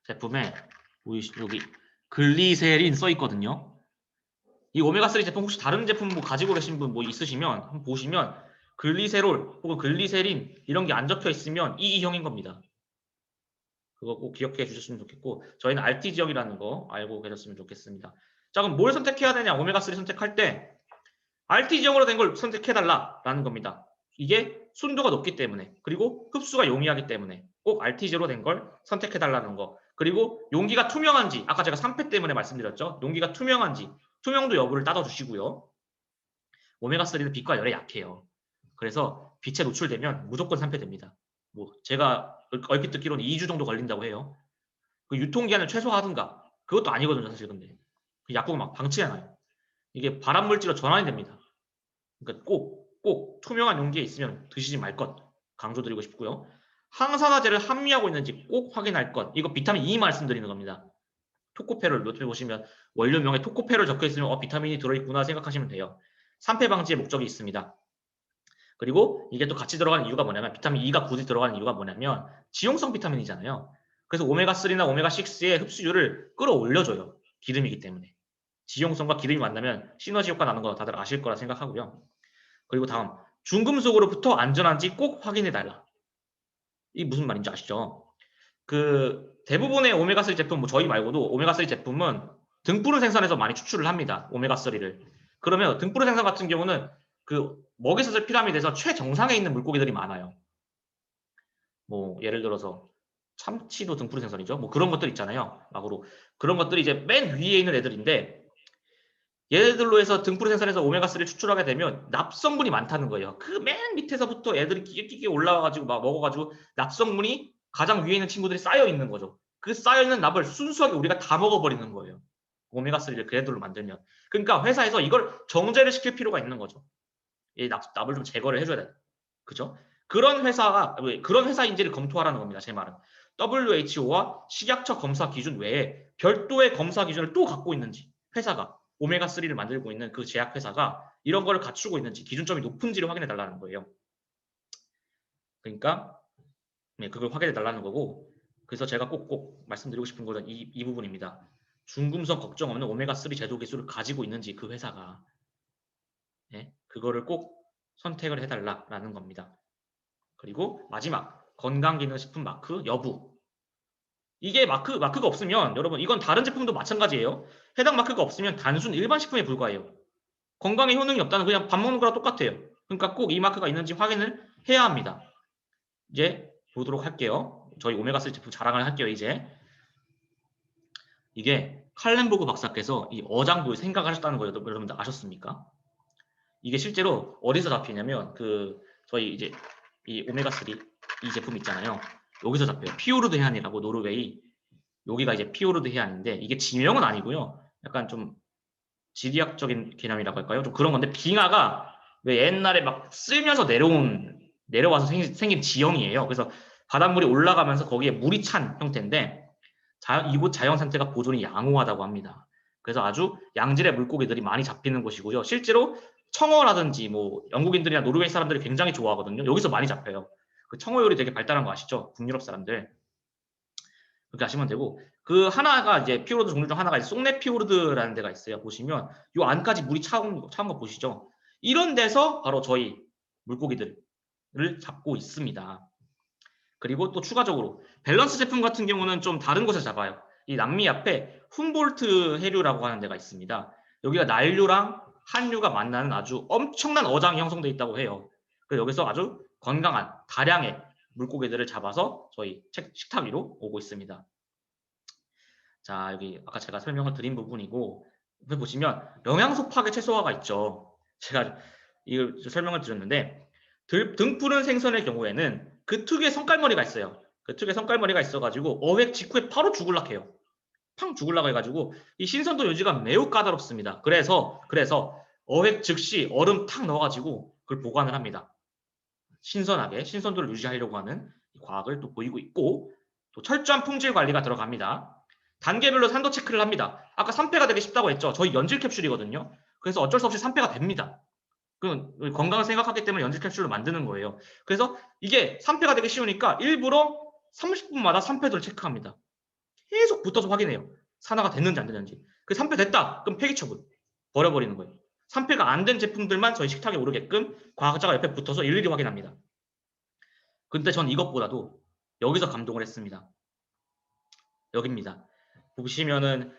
제품에 여기 글리세린 써 있거든요. 이 오메가3 제품 혹시 다른 제품 뭐 가지고 계신 분 뭐 있으시면 한번 보시면 글리세롤 혹은 글리세린 이런 게 안 적혀 있으면 EE형인 겁니다. 그거 꼭 기억해 주셨으면 좋겠고 저희는 RTG형이라는 거 알고 계셨으면 좋겠습니다. 자, 그럼 뭘 선택해야 되냐? 오메가3 선택할 때 RTG형으로 된 걸 선택해달라라는 겁니다. 이게 순도가 높기 때문에 그리고 흡수가 용이하기 때문에 꼭 RTG로 된 걸 선택해달라는 거. 그리고 용기가 투명한지 아까 제가 3패 때문에 말씀드렸죠. 용기가 투명한지 투명도 여부를 따져주시고요. 오메가3는 빛과 열에 약해요. 그래서 빛에 노출되면 무조건 산패됩니다. 뭐 제가 얼핏 듣기로는 2주 정도 걸린다고 해요. 그 유통기한을 최소화하든가 그것도 아니거든요. 사실 근데 그 약국을 막 방치해놔요. 이게 발암물질로 전환이 됩니다. 그러니까 꼭 투명한 용기에 있으면 드시지 말 것 강조드리고 싶고요. 항산화제를 함유하고 있는지 꼭 확인할 것. 이거 비타민 E 말씀드리는 겁니다. 토코페롤 옆에 보시면 원료명에 토코페롤 적혀 있으면 비타민이 들어있구나 생각하시면 돼요. 산패 방지의 목적이 있습니다. 그리고 이게 또 같이 들어가는 이유가 뭐냐면 비타민 E가 굳이 들어가는 이유가 뭐냐면 지용성 비타민이잖아요. 그래서 오메가3나 오메가6의 흡수율을 끌어올려줘요. 기름이기 때문에. 지용성과 기름이 만나면 시너지 효과 나는 거 다들 아실 거라 생각하고요. 그리고 다음 중금속으로부터 안전한지 꼭 확인해달라. 이게 무슨 말인지 아시죠? 그 대부분의 오메가3 제품, 뭐 저희 말고도 오메가3 제품은 등푸른 생선에서 많이 추출을 합니다. 오메가3를. 그러면 등푸른 생선 같은 경우는 그 먹이사슬 피라미드에서 최정상에 있는 물고기들이 많아요. 뭐 예를 들어서 참치도 등푸른 생선이죠. 뭐 그런 것들 있잖아요. 막으로 그런 것들이 이제 맨 위에 있는 애들인데 얘네들로 해서 등푸른 생선에서 오메가3를 추출하게 되면 납성분이 많다는 거예요. 그 맨 밑에서부터 애들이 끼게 올라와가지고 막 먹어가지고 납성분이 가장 위에 있는 친구들이 쌓여 있는 거죠. 그 쌓여 있는 납을 순수하게 우리가 다 먹어버리는 거예요. 오메가3를 그 애들로 만들면. 그러니까 회사에서 이걸 정제를 시킬 필요가 있는 거죠. 이 납을 좀 제거를 해줘야 돼. 그죠? 그런 회사인지를 검토하라는 겁니다. 제 말은. WHO와 식약처 검사 기준 외에 별도의 검사 기준을 또 갖고 있는지 회사가 오메가3를 만들고 있는 그 제약회사가 이런 거를 갖추고 있는지 기준점이 높은지를 확인해 달라는 거예요. 그러니까 그걸 확인해 달라는 거고 그래서 제가 꼭 말씀드리고 싶은 것은 이 부분입니다. 중금속 걱정 없는 오메가3 제조 기술을 가지고 있는지 그 회사가 그거를 꼭 선택을 해달라는 겁니다. 그리고 마지막 건강기능식품 마크 여부. 이게 마크가 없으면 여러분 이건 다른 제품도 마찬가지예요. 해당 마크가 없으면 단순 일반 식품에 불과해요. 건강에 효능이 없다는 그냥 밥 먹는 거랑 똑같아요. 그러니까 꼭 이 마크가 있는지 확인을 해야 합니다. 이제 보도록 할게요. 저희 오메가3 제품 자랑을 할게요. 이제 이게 칼렌보그 박사께서 이 어장도에 생각하셨다는 거 여러분들 아셨습니까? 이게 실제로 어디서 잡히냐면 저희 이제 이 오메가3 이 제품 있잖아요. 여기서 잡혀요. 피오르드 해안이라고 노르웨이 여기가 이제 피오르드 해안인데 이게 지명은 아니고요. 약간 좀 지리학적인 개념이라고 할까요? 좀 그런 건데 빙하가 왜 옛날에 막 쓸면서 내려와서 생긴 지형이에요. 그래서 바닷물이 올라가면서 거기에 물이 찬 형태인데 이곳 자연 상태가 보존이 양호하다고 합니다. 그래서 아주 양질의 물고기들이 많이 잡히는 곳이고요. 실제로 청어라든지 뭐 영국인들이나 노르웨이 사람들이 굉장히 좋아하거든요. 여기서 많이 잡혀요. 그 청어 요리 되게 발달한 거 아시죠? 북유럽 사람들. 그렇게 하시면 되고, 그 하나가 이제 피오르드 종류 중 하나가 속내 피오르드라는 데가 있어요. 보시면 요 안까지 물이 차온 거 보시죠. 이런 데서 바로 저희 물고기들을 잡고 있습니다. 그리고 또 추가적으로 밸런스 제품 같은 경우는 좀 다른 곳에 잡아요. 이 남미 앞에 훔볼트 해류라고 하는 데가 있습니다. 여기가 난류랑 한류가 만나는 아주 엄청난 어장이 형성되어 있다고 해요. 그래서 여기서 아주 건강한 다량의 물고기들을 잡아서 저희 식탁 위로 오고 있습니다. 자, 여기 아까 제가 설명을 드린 부분이고, 옆에 보시면 영양소 파괴 최소화가 있죠. 제가 이걸 설명을 드렸는데, 등푸른 생선의 경우에는 그 특유의 성깔머리가 있어요. 그 특유의 성깔머리가 있어가지고 어획 직후에 바로 죽을락 해요. 팡 죽을락 해가지고 이 신선도 유지가 매우 까다롭습니다. 그래서 어획 즉시 얼음 탁 넣어가지고 그걸 보관을 합니다. 신선하게 신선도를 유지하려고 하는 과학을 또 보이고 있고, 또 철저한 품질 관리가 들어갑니다. 단계별로 산도 체크를 합니다. 아까 3패가 되기 쉽다고 했죠. 저희 연질 캡슐이거든요. 그래서 어쩔 수 없이 3패가 됩니다. 건강을 생각하기 때문에 연질 캡슐로 만드는 거예요. 그래서 이게 3패가 되기 쉬우니까 일부러 30분마다 3패도를 체크합니다. 계속 붙어서 확인해요. 산화가 됐는지 안 됐는지. 그 3패 됐다. 그럼 폐기 처분. 버려버리는 거예요. 3패가 안 된 제품들만 저희 식탁에 오르게끔 과학자가 옆에 붙어서 일일이 확인합니다. 근데 전 이것보다도 여기서 감동을 했습니다. 여기입니다. 보시면은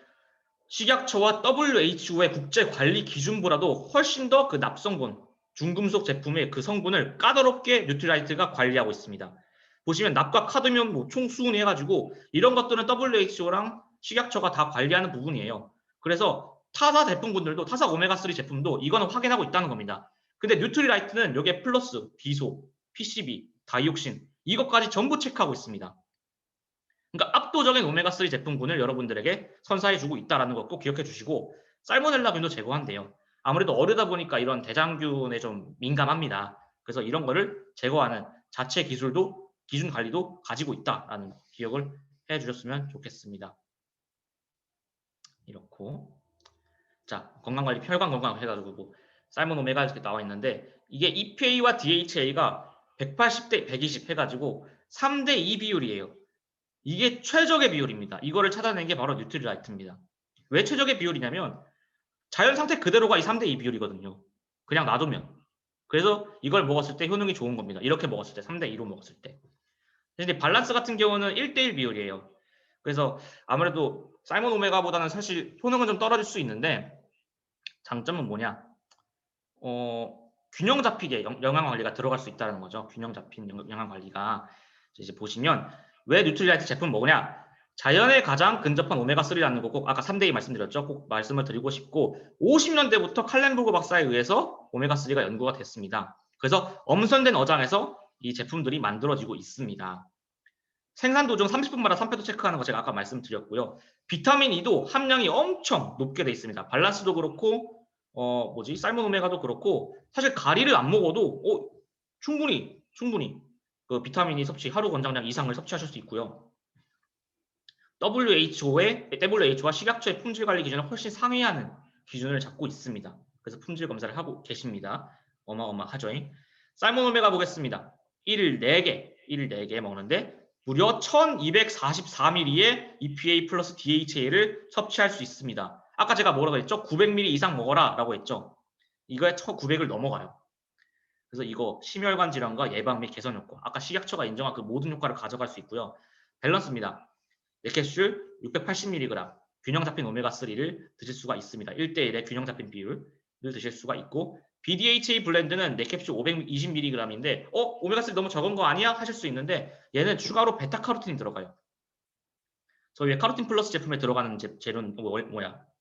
식약처와 WHO의 국제관리 기준보다도 훨씬 더 그 납성분, 중금속 제품의 그 성분을 까다롭게 뉴트리라이트가 관리하고 있습니다. 보시면 납과 카드뮴, 뭐 총수은 해가지고 이런 것들은 WHO랑 식약처가 다 관리하는 부분이에요. 그래서 타사 제품군들도, 타사 오메가3 제품도 이거는 확인하고 있다는 겁니다. 근데 뉴트리라이트는 여기에 플러스, 비소, PCB, 다이옥신 이것까지 전부 체크하고 있습니다. 그러니까 압도적인 오메가3 제품군을 여러분들에게 선사해주고 있다는 거 꼭 기억해 주시고, 살모넬라균도 제거한대요. 아무래도 어르다 보니까 이런 대장균에 좀 민감합니다. 그래서 이런 거를 제거하는 자체 기술도, 기준 관리도 가지고 있다라는 거 기억을 해 주셨으면 좋겠습니다. 이렇고, 자, 건강관리, 혈관 건강 해가지고 뭐 살몬 오메가 이렇게 나와 있는데, 이게 EPA와 DHA가 180대 120 해가지고 3대2 비율이에요. 이게 최적의 비율입니다. 이거를 찾아낸 게 바로 뉴트리라이트입니다. 왜 최적의 비율이냐면 자연 상태 그대로가 이 3대2 비율이거든요. 그냥 놔두면. 그래서 이걸 먹었을 때 효능이 좋은 겁니다. 이렇게 먹었을 때, 3대2로 먹었을 때. 근데 밸런스 같은 경우는 1대1 비율이에요. 그래서 아무래도 살몬 오메가보다는 사실 효능은 좀 떨어질 수 있는데, 장점은 뭐냐? 균형 잡히게 영양 관리가 들어갈 수 있다는 거죠. 균형 잡힌 영양 관리가. 이제 보시면 왜 뉴트리라이트 제품 먹으냐? 자연에 가장 근접한 오메가3라는 거 꼭 아까 3대2 말씀드렸죠. 꼭 말씀을 드리고 싶고, 50년대부터 칼렌버그 박사에 의해서 오메가3가 연구가 됐습니다. 그래서 엄선된 어장에서 이 제품들이 만들어지고 있습니다. 생산 도중 30분마다 3패도 체크하는 거 제가 아까 말씀드렸고요. 비타민 E도 함량이 엄청 높게 돼 있습니다. 밸런스도 그렇고 살몬 오메가도 그렇고, 사실 가리를 안 먹어도 충분히 그 비타민 E 섭취, 하루 권장량 이상을 섭취하실 수 있고요. WHO와 식약처의 품질 관리 기준을 훨씬 상회하는 기준을 잡고 있습니다. 그래서 품질 검사를 하고 계십니다. 어마어마하죠. 살몬 오메가 보겠습니다. 1일 4개 먹는데 무려 1244ml의 EPA 플러스 DHA를 섭취할 수 있습니다. 아까 제가 뭐라고 했죠? 900ml 이상 먹어라 라고 했죠. 이거에 1900을 넘어가요. 그래서 이거 심혈관 질환과 예방 및 개선 효과, 아까 식약처가 인정한 그 모든 효과를 가져갈 수 있고요. 밸런스입니다. 넥캡슐 680mg 균형 잡힌 오메가3를 드실 수가 있습니다. 1대1의 균형 잡힌 비율을 드실 수가 있고, BDHA 블렌드는 넥캡슐 520mg인데 오메가3 너무 적은 거 아니야? 하실 수 있는데, 얘는 추가로 베타카로틴이 들어가요. 저희 카로틴 플러스 제품에 들어가는 재료는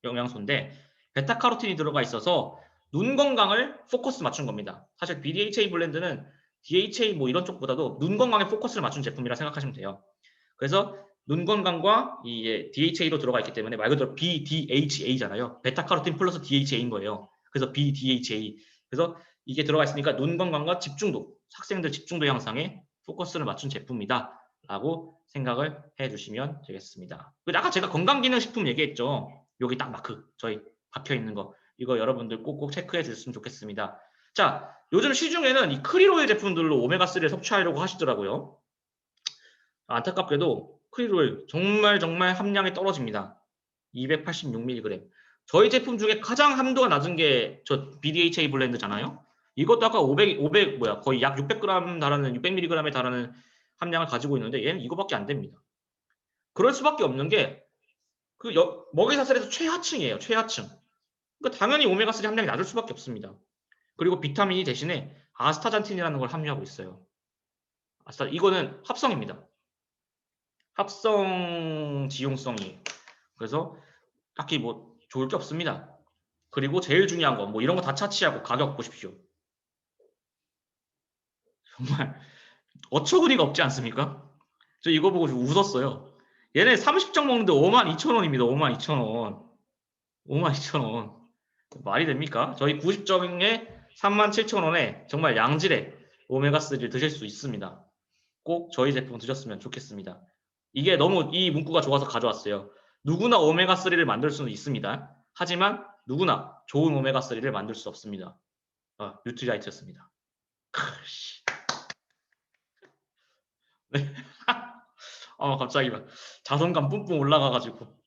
영양소인데, 베타카로틴이 들어가 있어서 눈 건강을 포커스 맞춘 겁니다. 사실 BDHA 블렌드는 DHA 뭐 이런 쪽보다도 눈 건강에 포커스를 맞춘 제품이라 생각하시면 돼요. 그래서 눈 건강과 이 DHA도 들어가 있기 때문에 말 그대로 BDHA잖아요. 베타카로틴 플러스 DHA인 거예요. 그래서 BDHA. 그래서 이게 들어가 있으니까 눈 건강과 집중도, 학생들 집중도 향상에 포커스를 맞춘 제품이다 라고 생각을 해주시면 되겠습니다. 아까 제가 건강기능식품 얘기했죠. 여기 딱 마크 저희 박혀있는 거, 이거 여러분들 꼭꼭 체크해 주셨으면 좋겠습니다. 자, 요즘 시중에는 이 크릴오일 제품들로 오메가3를 섭취하려고 하시더라고요. 안타깝게도 크릴 오일 정말 함량이 떨어집니다. 286mg. 저희 제품 중에 가장 함도가 낮은 게 저 BDHA 블렌드잖아요. 이것도 아까 500 뭐야 거의 약 600g 달하는 600mg에 달하는 함량을 가지고 있는데 얘는 이거밖에 안 됩니다. 그럴 수밖에 없는 게 그 먹이사슬에서 최하층이에요. 최하층. 그러니까 당연히 오메가3 함량이 낮을 수밖에 없습니다. 그리고 비타민이 대신에 아스타잔틴이라는 걸 함유하고 있어요. 이거는 합성입니다. 합성 지용성이. 그래서 딱히 뭐 좋을 게 없습니다. 그리고 제일 중요한 거, 뭐 이런 거 다 차치하고 가격 보십시오. 정말 어처구니가 없지 않습니까? 저 이거 보고 좀 웃었어요. 얘네 30정 먹는데 52,000원입니다. 52,000원. 52,000원. 말이 됩니까? 저희 90정에 37,000원에 정말 양질의 오메가3를 드실 수 있습니다. 꼭 저희 제품 드셨으면 좋겠습니다. 이게 너무 이 문구가 좋아서 가져왔어요. 누구나 오메가3를 만들 수는 있습니다. 하지만 누구나 좋은 오메가3를 만들 수 없습니다. 뉴트리아이트였습니다. 네. 갑자기 막 자존감 뿜뿜 올라가가지고.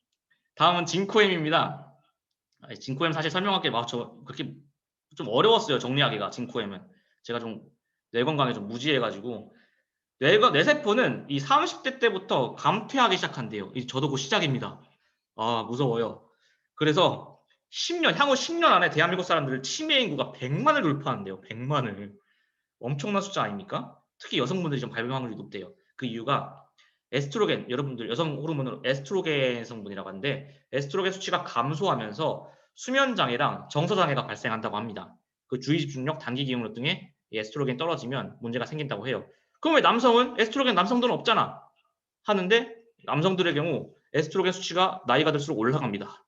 다음은 징코엠입니다. 징코엠 사실 설명할 게 그렇게 좀 어려웠어요. 정리하기가. 징코엠은 제가 좀 뇌 건강에 좀 무지해가지고 뇌세포는 이 30대 때부터 감퇴하기 시작한대요. 저도 그 시작입니다. 무서워요. 그래서 향후 10년 안에 대한민국 사람들 치매 인구가 100만을 돌파한대요. 100만을. 엄청난 숫자 아닙니까? 특히 여성분들이 좀 발병 확률이 높대요. 그 이유가 에스트로겐, 여러분들 여성 호르몬으로 에스트로겐 성분이라고 하는데 에스트로겐 수치가 감소하면서 수면 장애랑 정서 장애가 발생한다고 합니다. 그 주의 집중력, 단기 기억력 등의 에스트로겐 떨어지면 문제가 생긴다고 해요. 그럼 왜 남성은 에스트로겐 남성들은 없잖아 하는데 남성들의 경우 에스트로겐 수치가 나이가 들수록 올라갑니다.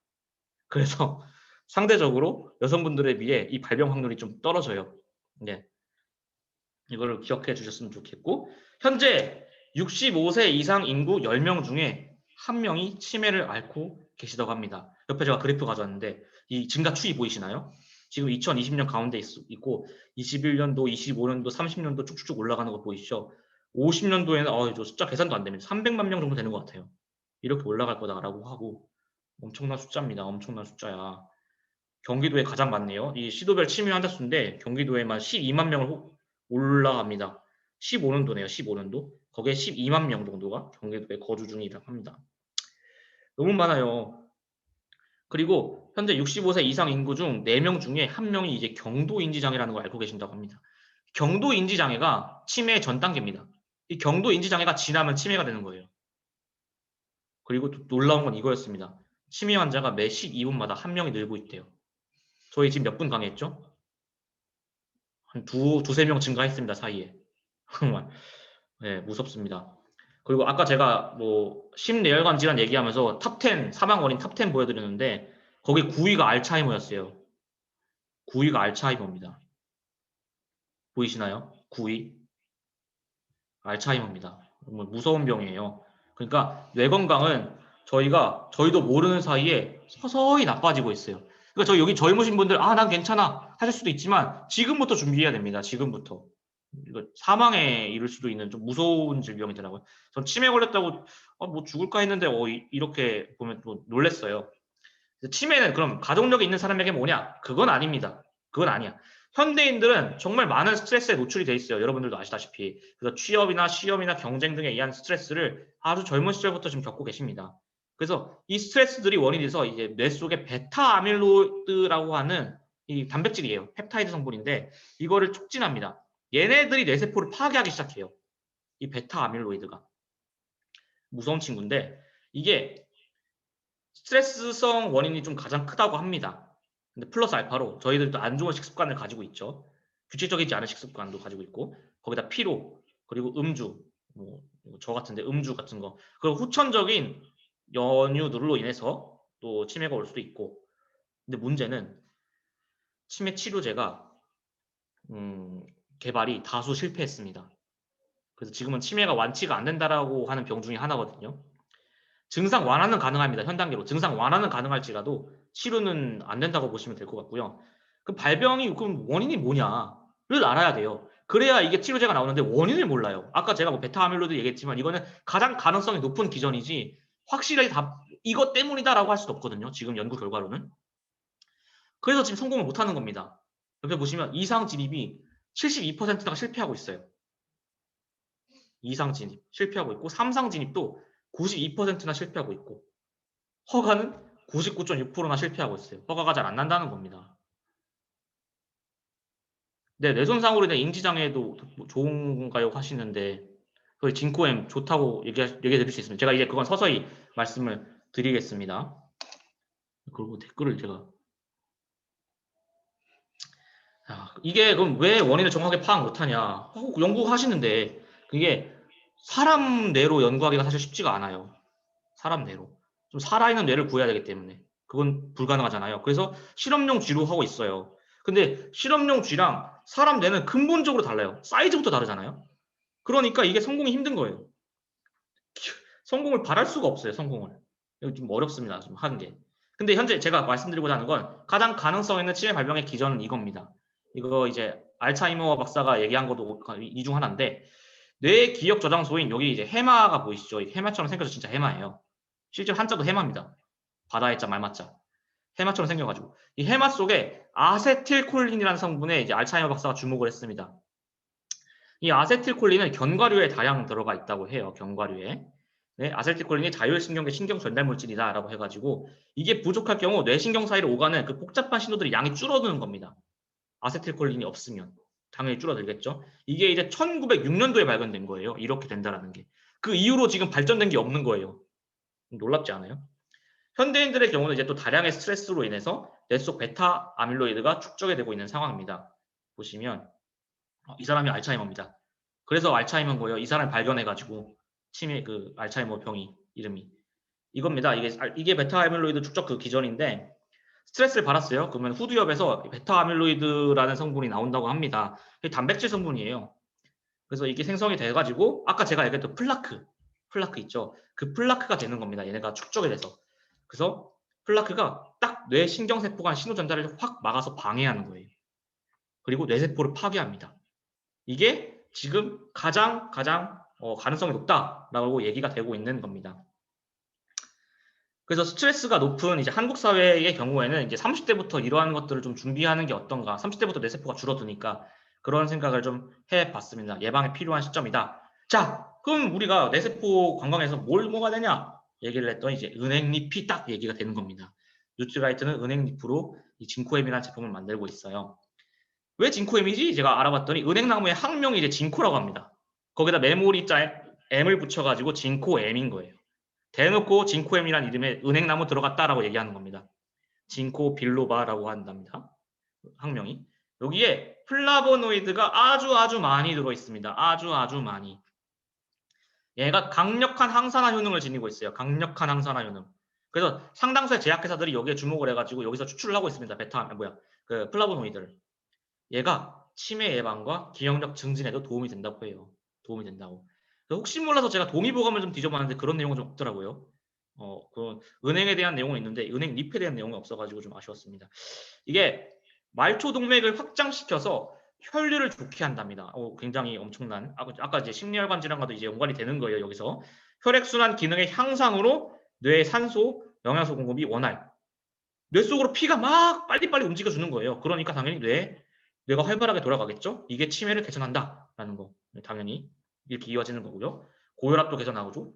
그래서 상대적으로 여성분들에 비해 이 발병 확률이 좀 떨어져요. 네. 이거를 기억해 주셨으면 좋겠고 현재 65세 이상 인구 10명 중에 1명이 치매를 앓고 계시다고 합니다. 옆에 제가 그래프 가져왔는데 이 증가 추이 보이시나요? 지금 2020년 가운데 있고 21년도, 25년도, 30년도 쭉쭉쭉 올라가는 거 보이시죠? 50년도에는 저 숫자 계산도 안 됩니다. 300만 명 정도 되는 것 같아요. 이렇게 올라갈 거다라고 하고 엄청난 숫자입니다. 엄청난 숫자야. 경기도에 가장 많네요. 이 시도별 치매 환자 수인데 경기도에만 12만 명을 올라갑니다. 15년도네요. 15년도. 거기에 12만 명 정도가 경기도에 거주 중이라고 합니다. 너무 많아요. 그리고 현재 65세 이상 인구 중 4명 중에 1명이 이제 경도인지장애라는 걸 알고 계신다고 합니다. 경도인지장애가 치매의 전 단계입니다. 이 경도인지장애가 지나면 치매가 되는 거예요. 그리고 또 놀라운 건 이거였습니다. 치매 환자가 매 12분마다 1명이 늘고 있대요. 저희 지금 몇 분 강의했죠? 한 두세 명 증가했습니다, 사이에. 정말. 네, 무섭습니다. 그리고 아까 제가 뭐 심뇌혈관 질환 얘기하면서 탑10 사망 원인 탑10 보여드렸는데 거기 9위가 알츠하이머였어요. 9위가 알츠하이머입니다. 보이시나요? 9위 알츠하이머입니다. 정말 무서운 병이에요. 그러니까 뇌 건강은 저희도 모르는 사이에 서서히 나빠지고 있어요. 그러니까 여기 젊으신 분들 난 괜찮아 하실 수도 있지만 지금부터 준비해야 됩니다. 지금부터. 이거 사망에 이를 수도 있는 좀 무서운 질병이더라고요. 전 치매 걸렸다고 뭐 죽을까 했는데 이렇게 보면 또 놀랬어요. 치매는 그럼 가족력이 있는 사람에게 뭐냐? 그건 아닙니다. 그건 아니야. 현대인들은 정말 많은 스트레스에 노출이 돼 있어요. 여러분들도 아시다시피. 그래서 취업이나 시험이나 경쟁 등에 의한 스트레스를 아주 젊은 시절부터 지금 겪고 계십니다. 그래서 이 스트레스들이 원인이 돼서 이제 뇌 속에 베타 아밀로이드라고 하는 이 단백질이에요. 펩타이드 성분인데 이거를 촉진합니다. 얘네들이 뇌세포를 파괴하기 시작해요. 이 베타 아밀로이드가. 무서운 친구인데 이게 스트레스성 원인이 좀 가장 크다고 합니다. 근데 플러스 알파로 저희들도 안 좋은 식습관을 가지고 있죠. 규칙적이지 않은 식습관도 가지고 있고 거기다 피로 그리고 음주 뭐 저 같은데 음주 같은 거 그리고 후천적인 연유들로 인해서 또 치매가 올 수도 있고 근데 문제는 치매 치료제가 개발이 다수 실패했습니다. 그래서 지금은 치매가 완치가 안 된다라고 하는 병 중에 하나거든요. 증상 완화는 가능합니다. 현 단계로. 증상 완화는 가능할지라도 치료는 안 된다고 보시면 될 것 같고요. 그럼 원인이 뭐냐를 알아야 돼요. 그래야 이게 치료제가 나오는데 원인을 몰라요. 아까 제가 뭐 베타 아밀로이드 얘기했지만 이거는 가장 가능성이 높은 기전이지 확실하게 다 이것 때문이다라고 할 수도 없거든요. 지금 연구 결과로는. 그래서 지금 성공을 못하는 겁니다. 옆에 보시면 이상 진입이 72%가 실패하고 있어요. 이상 진입 실패하고 있고 3상 진입도 92%나 실패하고 있고 허가는 99.6%나 실패하고 있어요. 허가가 잘 안 난다는 겁니다. 네, 뇌손상으로 인해 인지장애도 좋은가요? 하시는데 그 진코엠 좋다고 얘기해 드릴 수 있습니다. 제가 이제 그건 서서히 말씀을 드리겠습니다. 그리고 댓글을 제가 이게 그럼 왜 원인을 정확하게 파악 못하냐? 연구하시는데 그게 사람 뇌로 연구하기가 사실 쉽지가 않아요. 사람 뇌로. 좀 살아있는 뇌를 구해야 되기 때문에 그건 불가능하잖아요. 그래서 실험용 쥐로 하고 있어요. 근데 실험용 쥐랑 사람 뇌는 근본적으로 달라요. 사이즈부터 다르잖아요. 그러니까 이게 성공이 힘든 거예요. 성공을 바랄 수가 없어요. 성공을. 이거 좀 어렵습니다. 좀 하는 게. 근데 현재 제가 말씀드리고자 하는 건 가장 가능성 있는 치매 발병의 기전은 이겁니다. 이거 이제 알츠하이머 박사가 얘기한 것도 이 중 하나인데 뇌 기억 저장소인 여기 이제 해마가 보이시죠? 해마처럼 생겨서 진짜 해마예요. 실제 한자도 해마입니다. 바다의 자 말맞자. 해마처럼 생겨가지고 이 해마 속에 아세틸콜린이라는 성분에 이제 알츠하이머 박사가 주목을 했습니다. 이 아세틸콜린은 견과류에 다량 들어가 있다고 해요. 견과류에. 네, 아세틸콜린이 자율신경계 신경 전달 물질이다라고 해가지고 이게 부족할 경우 뇌신경 사이로 오가는 그 복잡한 신호들이 양이 줄어드는 겁니다. 아세틸콜린이 없으면 당연히 줄어들겠죠. 이게 이제 1906년도에 발견된 거예요. 이렇게 된다라는 게. 그 이후로 지금 발전된 게 없는 거예요. 놀랍지 않아요? 현대인들의 경우는 이제 또 다량의 스트레스로 인해서 뇌 속 베타 아밀로이드가 축적이 되고 있는 상황입니다. 보시면 이 사람이 알츠하이머입니다. 그래서 알츠하이머인 거예요. 이 사람을 발견해가지고 치매 그 알츠하이머 병이 이름이 이겁니다. 이게 베타 아밀로이드 축적 그 기전인데 스트레스를 받았어요. 그러면 후두엽에서 베타 아밀로이드라는 성분이 나온다고 합니다. 이게 단백질 성분이에요. 그래서 이게 생성이 돼가지고 아까 제가 얘기했던 플라크 있죠. 그 플라크가 되는 겁니다. 얘네가 축적이 돼서. 그래서 플라크가 딱 뇌 신경세포 간 신호 전달을 확 막아서 방해하는 거예요. 그리고 뇌세포를 파괴합니다. 이게 지금 가장 가능성이 높다라고 얘기가 되고 있는 겁니다. 그래서 스트레스가 높은 이제 한국 사회의 경우에는 이제 30대부터 이러한 것들을 좀 준비하는 게 어떤가. 30대부터 뇌세포가 줄어드니까 그런 생각을 좀 해봤습니다. 예방에 필요한 시점이다. 자, 그럼 우리가 뇌세포 관광에서 뭘 먹어야 되냐? 얘기를 했더니 이제 은행잎이 딱 얘기가 되는 겁니다. 뉴트라이트는 은행잎으로 이 진코엠이라는 제품을 만들고 있어요. 왜 진코엠이지? 제가 알아봤더니 은행나무의 학명이 이제 진코라고 합니다. 거기다 메모리자에 M을 붙여가지고 진코엠인 거예요. 대놓고 진코엠이라는 이름에 은행나무 들어갔다라고 얘기하는 겁니다. 진코 빌로바라고 한답니다. 학명이. 여기에 플라보노이드가 아주 많이 들어있습니다. 아주 많이. 얘가 강력한 항산화 효능을 지니고 있어요. 강력한 항산화 효능. 그래서 상당수의 제약회사들이 여기에 주목을 해가지고 여기서 추출을 하고 있습니다. 그 플라보노이드를. 얘가 치매 예방과 기억력 증진에도 도움이 된다고 해요. 도움이 된다고. 혹시 몰라서 제가 동의보감을 좀 뒤져봤는데 그런 내용은 좀 없더라고요. 그 은행에 대한 내용은 있는데 은행 잎에 대한 내용이 없어가지고 좀 아쉬웠습니다. 이게 말초 동맥을 확장시켜서 혈류를 좋게 한답니다. 굉장히 엄청난. 아까 이제 심리혈관 질환과도 이제 연관이 되는 거예요. 여기서 혈액순환 기능의 향상으로 뇌의 산소, 영양소 공급이 원활. 뇌 속으로 피가 막 빨리빨리 움직여주는 거예요. 그러니까 당연히 뇌가 활발하게 돌아가겠죠. 이게 치매를 개선한다라는 거. 당연히 이렇게 이어지는 거고요. 고혈압도 개선하고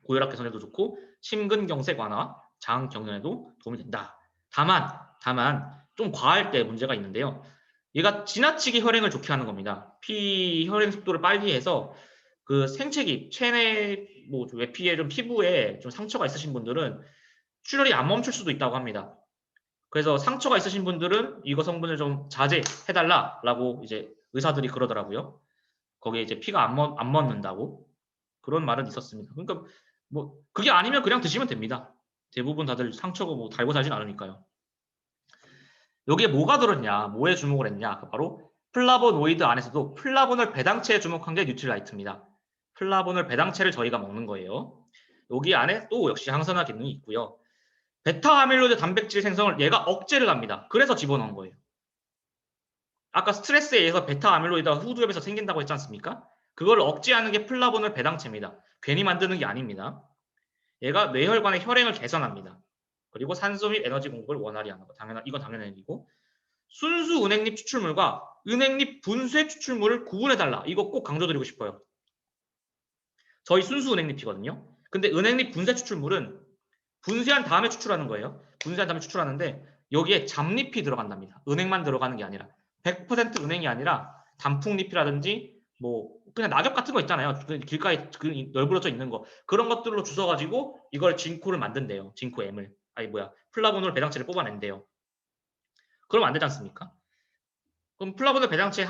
고혈압 개선에도 좋고 심근경색 완화, 장 경련에도 도움이 된다. 다만 좀 과할 때 문제가 있는데요. 얘가 지나치게 혈행을 좋게 하는 겁니다. 혈행 속도를 빨리 해서 그 생채기, 체내 뭐 외피에 좀 피부에 좀 상처가 있으신 분들은 출혈이 안 멈출 수도 있다고 합니다. 그래서 상처가 있으신 분들은 이거 성분을 좀 자제해달라라고 이제 의사들이 그러더라고요. 거기에 이제 피가 안 멎는다고 그런 말은 있었습니다. 그러니까 뭐 그게 아니면 그냥 드시면 됩니다. 대부분 다들 상처가 뭐 달고 살진 않으니까요. 여기에 뭐가 들었냐, 뭐에 주목을 했냐, 바로 플라보노이드 안에서도 플라보놀 배당체에 주목한 게 뉴트리라이트입니다. 플라보놀 배당체를 저희가 먹는 거예요. 여기 안에 또 역시 항산화 기능이 있고요. 베타 아밀로이드 단백질 생성을 얘가 억제를 합니다. 그래서 집어넣은 거예요. 아까 스트레스에 의해서 베타 아밀로이드가 후두엽에서 생긴다고 했지 않습니까? 그걸 억제하는 게 플라보놀 배당체입니다. 괜히 만드는 게 아닙니다. 얘가 뇌혈관의 혈행을 개선합니다. 그리고 산소 및 에너지 공급을 원활히 하는 거. 이건 당연한 얘기고. 순수 은행잎 추출물과 은행잎 분쇄 추출물을 구분해달라. 이거 꼭 강조드리고 싶어요. 저희 순수 은행잎이거든요. 근데 은행잎 분쇄 추출물은 분쇄한 다음에 추출하는 거예요. 분쇄한 다음에 추출하는데 여기에 잡잎이 들어간답니다. 은행만 들어가는 게 아니라 100% 은행이 아니라 단풍잎이라든지 뭐 그냥 낙엽 같은 거 있잖아요. 길가에 널브러져 있는 거 그런 것들로 주워가지고 이걸 진코를 만든대요. 진코 M을 플라보놀 배당체를 뽑아낸대요. 그럼 안 되지 않습니까? 그럼 플라보놀 배당체의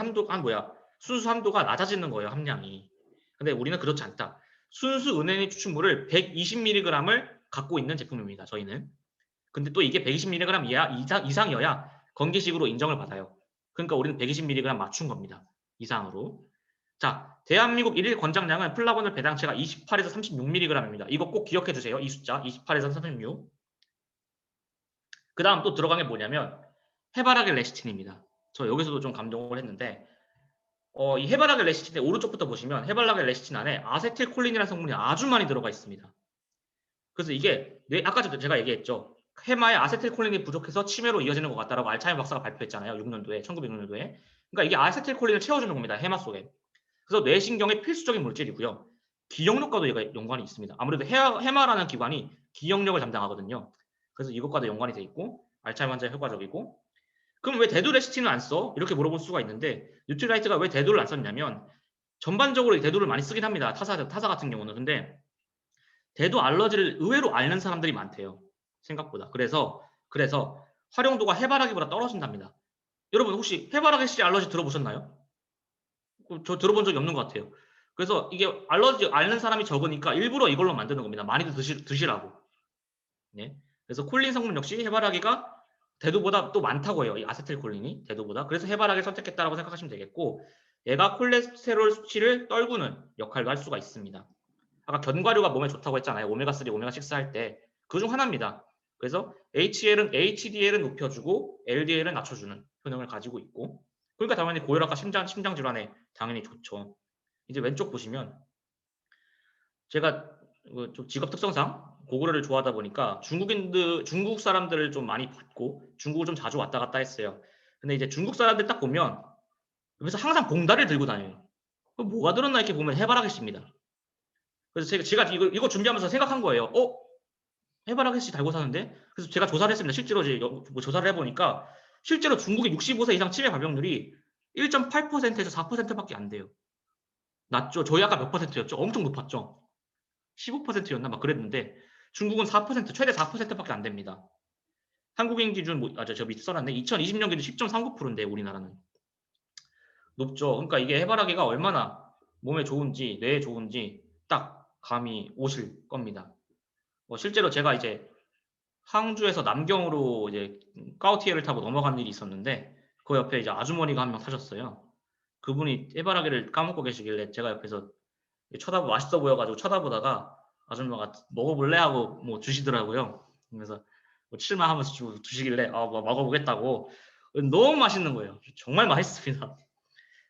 순수 함도가 낮아지는 거예요. 함량이. 근데 우리는 그렇지 않다. 순수 은행잎 추출물을 120mg을 갖고 있는 제품입니다. 저희는. 근데 또 이게 120mg 이상이어야 건기식으로 인정을 받아요. 그러니까 우리는 120mg 맞춘 겁니다. 이상으로. 자, 대한민국 1일 권장량은 플라보놀 배당체가 28에서 36mg입니다. 이거 꼭 기억해 주세요. 이 숫자 28에서 36. 그 다음 또 들어간 게 뭐냐면 해바라기 레시틴입니다. 저 여기서도 좀 감동을 했는데 이 해바라기 레시틴의 오른쪽부터 보시면 해바라기 레시틴 안에 아세틸콜린이라는 성분이 아주 많이 들어가 있습니다. 그래서 이게 아까 제가 얘기했죠. 해마에 아세틸콜린이 부족해서 치매로 이어지는 것 같다라고 알츠하이머 박사가 발표했잖아요. 1906년도에. 그러니까 이게 아세틸콜린을 채워주는 겁니다. 해마 속에. 그래서 뇌신경의 필수적인 물질이고요. 기억력과도 얘가 연관이 있습니다. 아무래도 해마라는 기관이 기억력을 담당하거든요. 그래서 이것과도 연관이 돼 있고 알츠하이머 환자에 효과적이고 그럼 왜 대두레시틴을 안 써? 이렇게 물어볼 수가 있는데 뉴트리라이트가 왜 대두를 안 썼냐면 전반적으로 대두를 많이 쓰긴 합니다. 타사 같은 경우는. 근데 대두 알러지를 의외로 앓는 사람들이 많대요. 생각보다. 그래서 활용도가 해바라기보다 떨어진답니다. 여러분 혹시 해바라기 씨 알러지 들어보셨나요? 저 들어본 적이 없는 것 같아요. 그래서 이게 알러지 앓는 사람이 적으니까 일부러 이걸로 만드는 겁니다. 많이들 드시라고. 네. 그래서 콜린 성분 역시 해바라기가 대두보다 또 많다고 해요. 이 아세틸콜린이 대두보다. 그래서 해바라기를 선택했다라고 생각하시면 되겠고 얘가 콜레스테롤 수치를 떨구는 역할도 할 수가 있습니다. 아까 견과류가 몸에 좋다고 했잖아요. 오메가3, 오메가6 할 때. 그 중 하나입니다. 그래서 HDL은 높여주고 LDL은 낮춰주는 효능을 가지고 있고 그러니까 당연히 고혈압과 심장질환에 당연히 좋죠. 이제 왼쪽 보시면 제가 좀 직업 특성상 고구려를 좋아하다 보니까 중국 사람들을 좀 많이 봤고 중국을 좀 자주 왔다 갔다 했어요. 근데 이제 중국 사람들 딱 보면 그래서 항상 봉다리를 들고 다녀요. 뭐가 들었나 이렇게 보면 해바라기 씨입니다. 그래서 제가 이거 준비하면서 생각한 거예요. 해바라기 씨 달고 사는데? 그래서 제가 조사를 했습니다. 실제로 이제 조사를 해보니까 실제로 중국의 65세 이상 치매 발병률이 1.8%에서 4%밖에 안 돼요. 낮죠? 저희 아까 몇 %였죠? 엄청 높았죠? 15%였나? 막 그랬는데 중국은 4%, 최대 4%밖에 안 됩니다. 한국인 기준, 저 밑에 써놨네. 2020년 기준 10.39%인데 우리나라는. 높죠? 그러니까 이게 해바라기가 얼마나 몸에 좋은지, 뇌에 좋은지 딱 감이 오실 겁니다. 실제로 제가 이제 항주에서 남경으로 이제 까우티에를 타고 넘어간 일이 있었는데 그 옆에 이제 아주머니가 한 명 타셨어요. 그분이 해바라기를 까먹고 계시길래 제가 옆에서 맛있어 보여가지고 쳐다보다가 아줌마가 먹어볼래 하고 뭐 주시더라고요. 그래서 뭐 칠만하면서 주시길래 뭐 먹어보겠다고. 너무 맛있는 거예요. 정말 맛있습니다.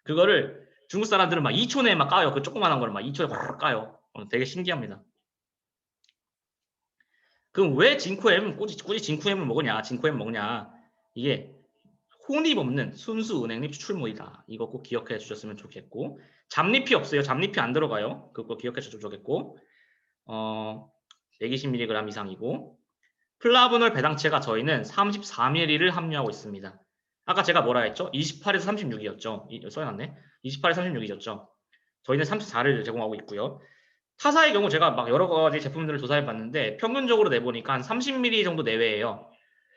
그거를 중국 사람들은 막 2초 내에 막 까요. 그 조그만한 거를 막 2초에 확 까요. 되게 신기합니다. 그럼 왜 진코엠 꾸지 진코엠을 먹으냐? 진코엠 먹냐? 이게 혼입 없는 순수 은행잎 추출물이다. 이거 꼭 기억해 주셨으면 좋겠고 잡잎이 없어요. 잡잎이 안 들어가요. 그거 기억해 주셨으면 좋겠고 120mg 이상이고 플라보놀 배당체가 저희는 34ml를 함유하고 있습니다. 아까 제가 뭐라 했죠? 28에서 36이었죠. 써놨네. 28에서 36이었죠. 저희는 34를 제공하고 있고요. 타사의 경우 제가 막 여러 가지 제품들을 조사해 봤는데 평균적으로 내보니까 한 30ml 정도 내외예요.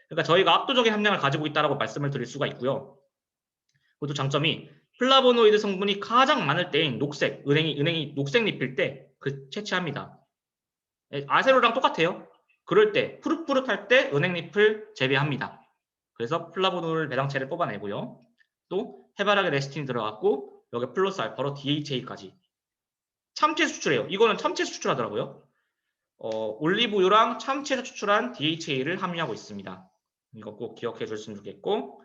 그러니까 저희가 압도적인 함량을 가지고 있다고 말씀을 드릴 수가 있고요. 그것도 장점이 플라보노이드 성분이 가장 많을 때인 녹색, 은행이 녹색 잎일 때 채취합니다. 아세로랑 똑같아요. 그럴 때 푸릇푸릇할 때 은행잎을 재배합니다. 그래서 플라보놀 배당체를 뽑아내고요. 또 해바라기 레시틴이 들어갔고 여기 플러스 알파로 DHA까지 참치에서 추출해요. 이거는 참치에서 추출하더라고요. 올리브유랑 참치에서 추출한 DHA를 함유하고 있습니다. 이거 꼭 기억해 주셨으면 좋겠고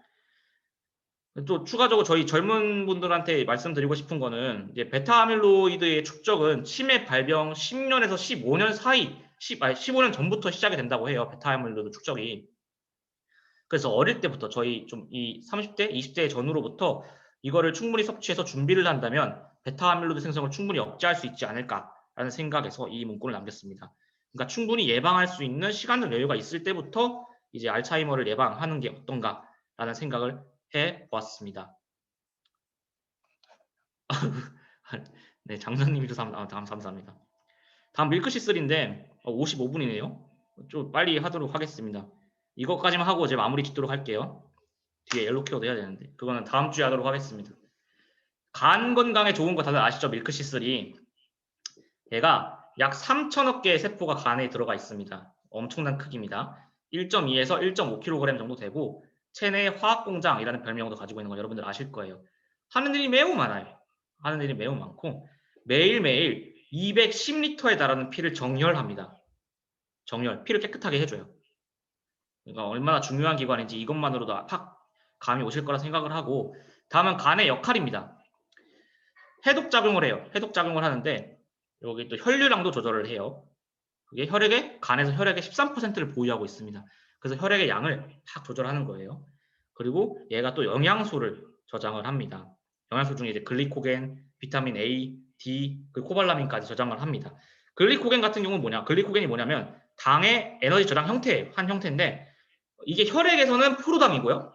또 추가적으로 저희 젊은 분들한테 말씀드리고 싶은 거는 이제 베타 아밀로이드의 축적은 치매 발병 10년에서 15년 사이, 15년 전부터 시작이 된다고 해요. 베타 아밀로이드 축적이. 그래서 어릴 때부터 저희 좀 이 30대, 20대 전후로부터 이거를 충분히 섭취해서 준비를 한다면 베타 아밀로이드 생성을 충분히 억제할 수 있지 않을까라는 생각에서 이 문구를 남겼습니다. 그러니까 충분히 예방할 수 있는 시간적 여유가 있을 때부터 이제 알츠하이머를 예방하는 게 어떤가라는 생각을 해 보았습니다. 네, 장사님이 좀 감사합니다. 다음 밀크시슬인데 55분이네요. 좀 빨리 하도록 하겠습니다. 이것까지만 하고 이제 마무리 짓도록 할게요. 뒤에 옐로 케어도 해야 되는데 그거는 다음 주에 하도록 하겠습니다. 간 건강에 좋은 거 다들 아시죠? 밀크시슬이 얘가 약 3천억 개의 세포가 간에 들어가 있습니다. 엄청난 크기입니다. 1.2에서 1.5kg 정도 되고 체내 화학공장이라는 별명도 가지고 있는 거 여러분들 아실 거예요. 하는 일이 매우 많아요. 하는 일이 매우 많고 매일매일 210리터에 달하는 피를 정혈합니다. 정혈, 피를 깨끗하게 해줘요. 그러니까 얼마나 중요한 기관인지 이것만으로도 팍 감이 오실 거라 생각을 하고 다음은 간의 역할입니다. 해독작용을 해요. 해독작용을 하는데 여기 또 혈류량도 조절을 해요. 그게 간에서 혈액의 13%를 보유하고 있습니다. 그래서 혈액의 양을 탁 조절하는 거예요. 그리고 얘가 또 영양소를 저장을 합니다. 영양소 중에 이제 글리코겐, 비타민 A, D, 그 코발라민까지 저장을 합니다. 글리코겐 같은 경우는 뭐냐? 글리코겐이 뭐냐면 당의 에너지 저장 한 형태인데 이게 혈액에서는 포도당이고요.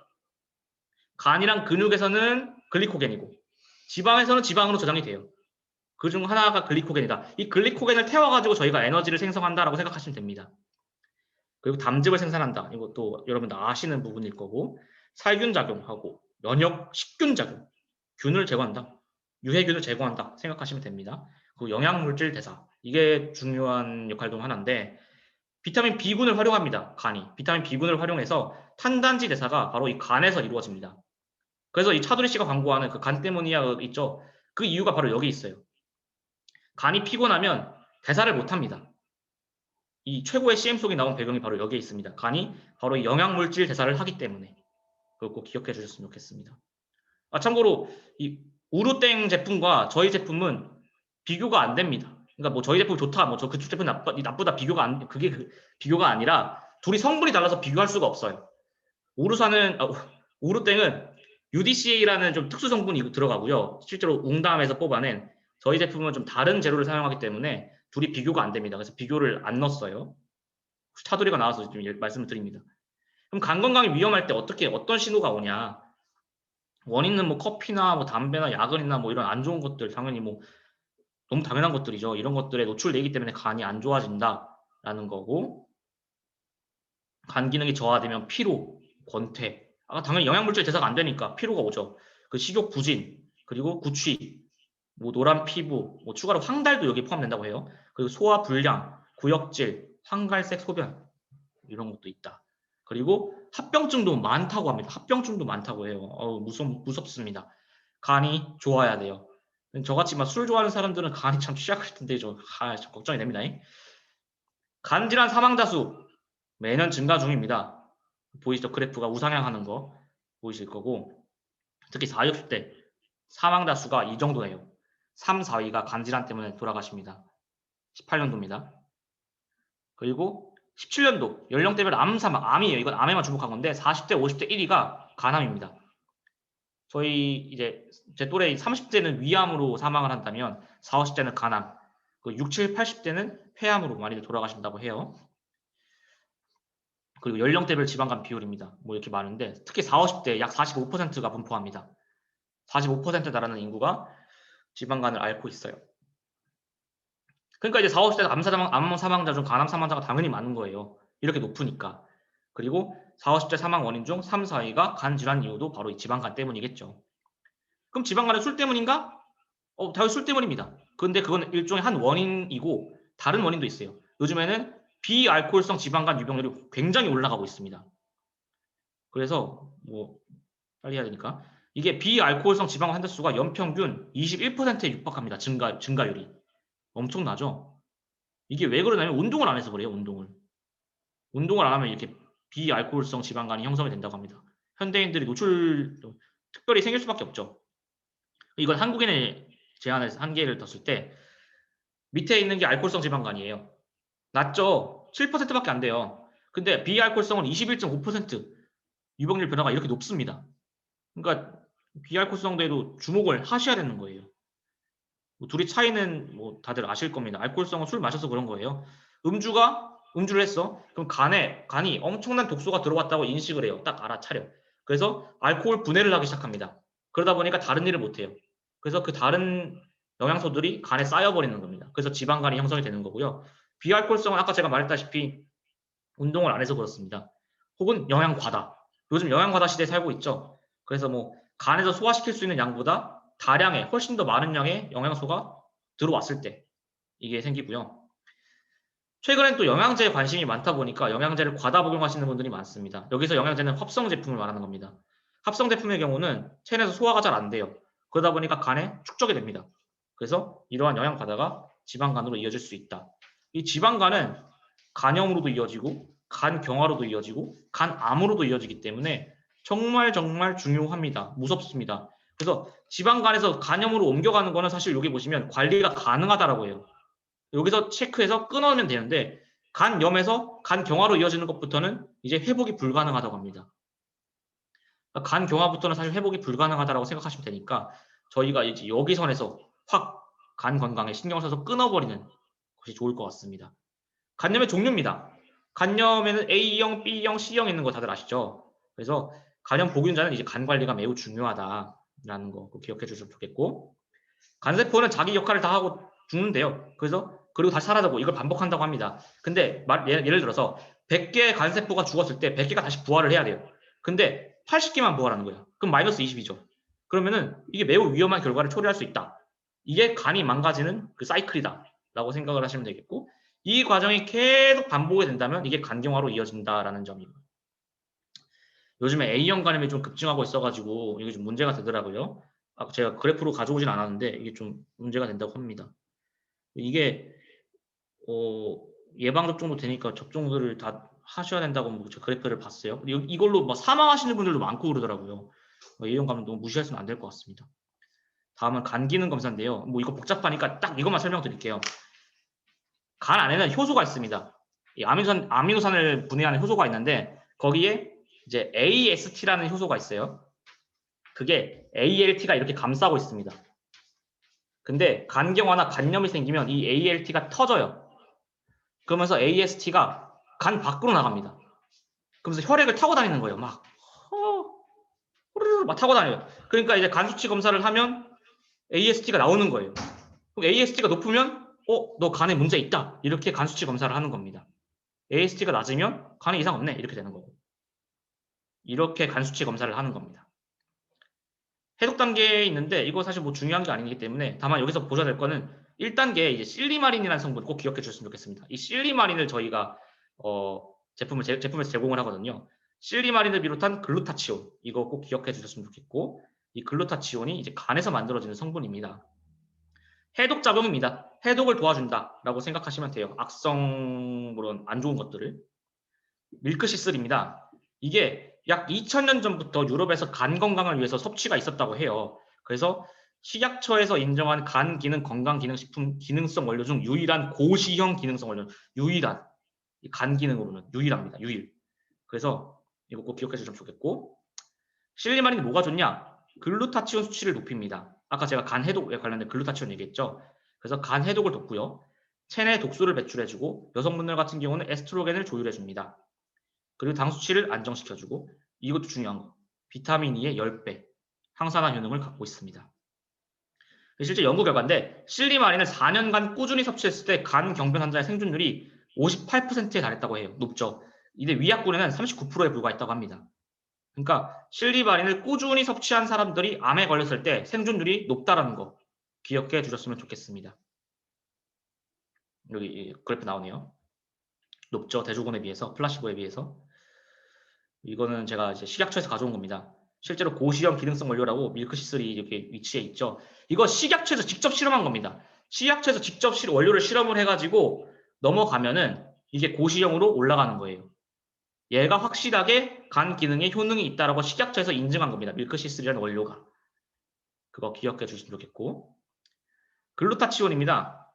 간이랑 근육에서는 글리코겐이고 지방에서는 지방으로 저장이 돼요. 그중 하나가 글리코겐이다. 이 글리코겐을 태워가지고 저희가 에너지를 생성한다라고 생각하시면 됩니다. 그리고 담즙을 생산한다. 이것도 여러분들 아시는 부분일 거고 살균 작용하고 면역, 식균 작용, 균을 제거한다. 유해균을 제거한다 생각하시면 됩니다. 그리고 영양물질 대사 이게 중요한 역할 중 하나인데 비타민 B군을 활용합니다. 간이 비타민 B군을 활용해서 탄단지 대사가 바로 이 간에서 이루어집니다. 그래서 이 차두리 씨가 광고하는 그 간 때문이야 있죠. 그 이유가 바로 여기 있어요. 간이 피곤하면 대사를 못합니다. 이 최고의 CM 속에 나온 배경이 바로 여기에 있습니다. 간이 바로 이 영양물질 대사를 하기 때문에 그걸 꼭 기억해 주셨으면 좋겠습니다. 참고로 이 우루땡 제품과 저희 제품은 비교가 안 됩니다. 그러니까 뭐 저희 제품 좋다, 뭐 저 그쪽 제품 나쁘다 그게 비교가 아니라 둘이 성분이 달라서 비교할 수가 없어요. 우루땡은 UDCA라는 좀 특수 성분이 들어가고요. 실제로 웅담에서 뽑아낸 저희 제품은 좀 다른 재료를 사용하기 때문에 둘이 비교가 안 됩니다. 그래서 비교를 안 넣었어요. 차돌이가 나와서 좀 말씀을 드립니다. 그럼 간 건강이 위험할 때 어떤 신호가 오냐? 원인은 뭐 커피나 뭐 담배나 야근이나 뭐 이런 안 좋은 것들 당연히 뭐 너무 당연한 것들이죠. 이런 것들에 노출되기 때문에 간이 안 좋아진다라는 거고 간 기능이 저하되면 피로, 권태, 당연히 영양물질 대사가 안 되니까 피로가 오죠. 그 식욕 부진, 그리고 구취, 뭐 노란 피부, 뭐 추가로 황달도 여기 포함된다고 해요. 그리고 소화 불량, 구역질, 황갈색 소변 이런 것도 있다. 그리고 합병증도 많다고 합니다. 합병증도 많다고 해요. 무섭습니다. 간이 좋아야 돼요. 저같이 막 술 좋아하는 사람들은 간이 참 취약할 텐데 좀 걱정이 됩니다. 간질환 사망자 수 매년 증가 중입니다. 보이시죠? 그래프가 우상향하는 거 보이실 거고 특히 40, 60대 사망자 수가 이 정도예요. 3, 4위가 간질환 때문에 돌아가십니다. 18년도입니다. 그리고 17년도 연령대별 암 사망, 암이에요. 이건 암에만 주목한 건데 40대, 50대 1위가 간암입니다. 저희 이제 제 또래 30대는 위암으로 사망을 한다면 40, 50대는 간암, 6, 7, 80대는 폐암으로 많이들 돌아가신다고 해요. 그리고 연령대별 지방간 비율입니다. 뭐 이렇게 많은데 특히 40, 50대 약 45%가 분포합니다. 45%에 달하는 인구가 지방간을 앓고 있어요. 그러니까 이제 40, 50대 암 사망자 중 간암 사망자가 당연히 많은 거예요. 이렇게 높으니까. 그리고 40, 50대 사망 원인 중 3, 4위가 간 질환 이유도 바로 이 지방간 때문이겠죠. 그럼 지방간은 술 때문인가? 당연히 술 때문입니다. 그런데 그건 일종의 한 원인이고 다른 원인도 있어요. 요즘에는 비알코올성 지방간 유병률이 굉장히 올라가고 있습니다. 그래서 뭐 빨리 해야 되니까 이게 비알코올성 지방간 환자 수가 연평균 21%에 육박합니다. 증가율이 엄청나죠. 이게 왜 그러냐면 운동을 안 해서 그래요. 운동을 안 하면 이렇게 비알코올성 지방간이 형성이 된다고 합니다. 현대인들이 특별히 생길 수밖에 없죠. 이건 한국인의 제한을 한계를 뒀을 때 밑에 있는 게 알코올성 지방간이에요. 낮죠? 7%밖에 안 돼요. 근데 비알코올성은 21.5% 유병률 변화가 이렇게 높습니다. 그러니까 비알코올성대로 주목을 하셔야 되는 거예요. 뭐 둘이 차이는 뭐 다들 아실 겁니다. 알코올성은 술 마셔서 그런 거예요. 음주를 했어. 그럼 간이 엄청난 독소가 들어왔다고 인식을 해요. 딱 알아차려. 그래서 알코올 분해를 하기 시작합니다. 그러다 보니까 다른 일을 못 해요. 그래서 그 다른 영양소들이 간에 쌓여버리는 겁니다. 그래서 지방간이 형성이 되는 거고요. 비알코올성은 아까 제가 말했다시피 운동을 안 해서 그렇습니다. 혹은 영양 과다. 요즘 영양 과다 시대에 살고 있죠. 그래서 뭐 간에서 소화시킬 수 있는 양보다 다량의 훨씬 더 많은 양의 영양소가 들어왔을 때 이게 생기고요. 최근엔 또 영양제에 관심이 많다 보니까 영양제를 과다 복용하시는 분들이 많습니다. 여기서 영양제는 합성 제품을 말하는 겁니다. 합성 제품의 경우는 체내에서 소화가 잘 안 돼요. 그러다 보니까 간에 축적이 됩니다. 그래서 이러한 영양 과다가 지방간으로 이어질 수 있다. 이 지방간은 간염으로도 이어지고 간경화로도 이어지고 간암으로도 이어지기 때문에 정말 중요합니다. 무섭습니다. 그래서 지방간에서 간염으로 옮겨가는 거는 사실 여기 보시면 관리가 가능하다라고 해요. 여기서 체크해서 끊어내면 되는데 간염에서 간경화로 이어지는 것부터는 이제 회복이 불가능하다고 합니다. 그러니까 간경화부터는 사실 회복이 불가능하다고 생각하시면 되니까 저희가 이제 여기 선에서 확 간 건강에 신경을 써서 끊어버리는 것이 좋을 것 같습니다. 간염의 종류입니다. 간염에는 A형, B형, C형 있는 거 다들 아시죠? 그래서 간염 보균자는 이제 간 관리가 매우 중요하다라는 거 꼭 기억해 주시면 좋겠고, 간세포는 자기 역할을 다 하고 죽는데요. 그래서 그리고 다시 사라지고 이걸 반복한다고 합니다. 근데 예를 들어서 100개의 간세포가 죽었을 때 100개가 다시 부활을 해야 돼요. 근데 80개만 부활하는 거예요. 그럼 마이너스 20이죠. 그러면은 이게 매우 위험한 결과를 초래할 수 있다. 이게 간이 망가지는 그 사이클이다 라고 생각을 하시면 되겠고, 이 과정이 계속 반복이 된다면 이게 간경화로 이어진다라는 점입니다. 요즘에 A형 간염이 좀 급증하고 있어가지고 이게 좀 문제가 되더라고요. 제가 그래프로 가져오진 않았는데 이게 좀 문제가 된다고 합니다. 이게 예방접종도 되니까 접종들을 다 하셔야 된다고 뭐 저 그래프를 봤어요. 이걸로 뭐 사망하시는 분들도 많고 그러더라고요. A형 감염 너무 무시해서는 안 될 것 같습니다. 다음은 간 기능 검사인데요. 뭐 이거 복잡하니까 딱 이것만 설명드릴게요. 간 안에는 효소가 있습니다. 이 아미노산을 분해하는 효소가 있는데 거기에 이제 AST라는 효소가 있어요. 그게 ALT가 이렇게 감싸고 있습니다. 근데 간경화나 간염이 생기면 이 ALT가 터져요. 그러면서 AST가 간 밖으로 나갑니다. 그러면서 혈액을 타고 다니는 거예요. 막 타고 다녀요. 그러니까 이제 간 수치 검사를 하면 AST가 나오는 거예요. 그럼 AST가 높으면 너 간에 문제 있다. 이렇게 간 수치 검사를 하는 겁니다. AST가 낮으면 간에 이상 없네. 이렇게 되는 거고. 이렇게 간 수치 검사를 하는 겁니다. 해독 단계에 있는데 이거 사실 뭐 중요한 게 아니기 때문에 다만 여기서 보셔야 될 거는 1단계 이제 실리마린이라는 성분 꼭 기억해 주셨으면 좋겠습니다. 이 실리마린을 저희가 제품에서 제공을 하거든요. 실리마린을 비롯한 글루타치온 이거 꼭 기억해 주셨으면 좋겠고, 이 글루타치온이 이제 간에서 만들어지는 성분입니다. 해독 작용입니다. 해독을 도와준다라고 생각하시면 돼요. 악성 물론 안 좋은 것들을. 밀크시슬입니다. 이게 약 2000년 전부터 유럽에서 간 건강을 위해서 섭취가 있었다고 해요. 그래서 식약처에서 인정한 간 기능 건강기능식품 기능성 원료 중 유일한 고시형 기능성 원료, 유일한 간 기능으로는 유일합니다. 유일. 그래서 이거 꼭 기억해 주시면 좋겠고, 실리마린이 뭐가 좋냐? 글루타치온 수치를 높입니다. 아까 제가 간 해독에 관련된 글루타치온 얘기했죠. 그래서 간 해독을 돕고요. 체내 독소를 배출해주고 여성분들 같은 경우는 에스트로겐을 조율해줍니다. 그리고 당 수치를 안정시켜주고, 이것도 중요한 거, 비타민 E의 10배 항산화 효능을 갖고 있습니다. 실제 연구 결과인데 실리마린을 4년간 꾸준히 섭취했을 때 간 경변 환자의 생존율이 58%에 달했다고 해요. 높죠. 이제 위약군에는 39%에 불과했다고 합니다. 그러니까 실리마린을 꾸준히 섭취한 사람들이 암에 걸렸을 때 생존율이 높다라는 거 기억해 주셨으면 좋겠습니다. 여기 그래프 나오네요. 높죠. 대조군에 비해서, 플라시보에 비해서. 이거는 제가 이제 식약처에서 가져온 겁니다. 실제로 고시형 기능성 원료라고 밀크시슬이 이렇게 위치해 있죠. 이거 식약처에서 직접 실험한 겁니다. 식약처에서 직접 원료를 실험을 해가지고 넘어가면은 이게 고시형으로 올라가는 거예요. 얘가 확실하게 간 기능에 효능이 있다라고 식약처에서 인증한 겁니다. 밀크시슬이라는 원료가. 그거 기억해 주시면 좋겠고. 글루타치온입니다.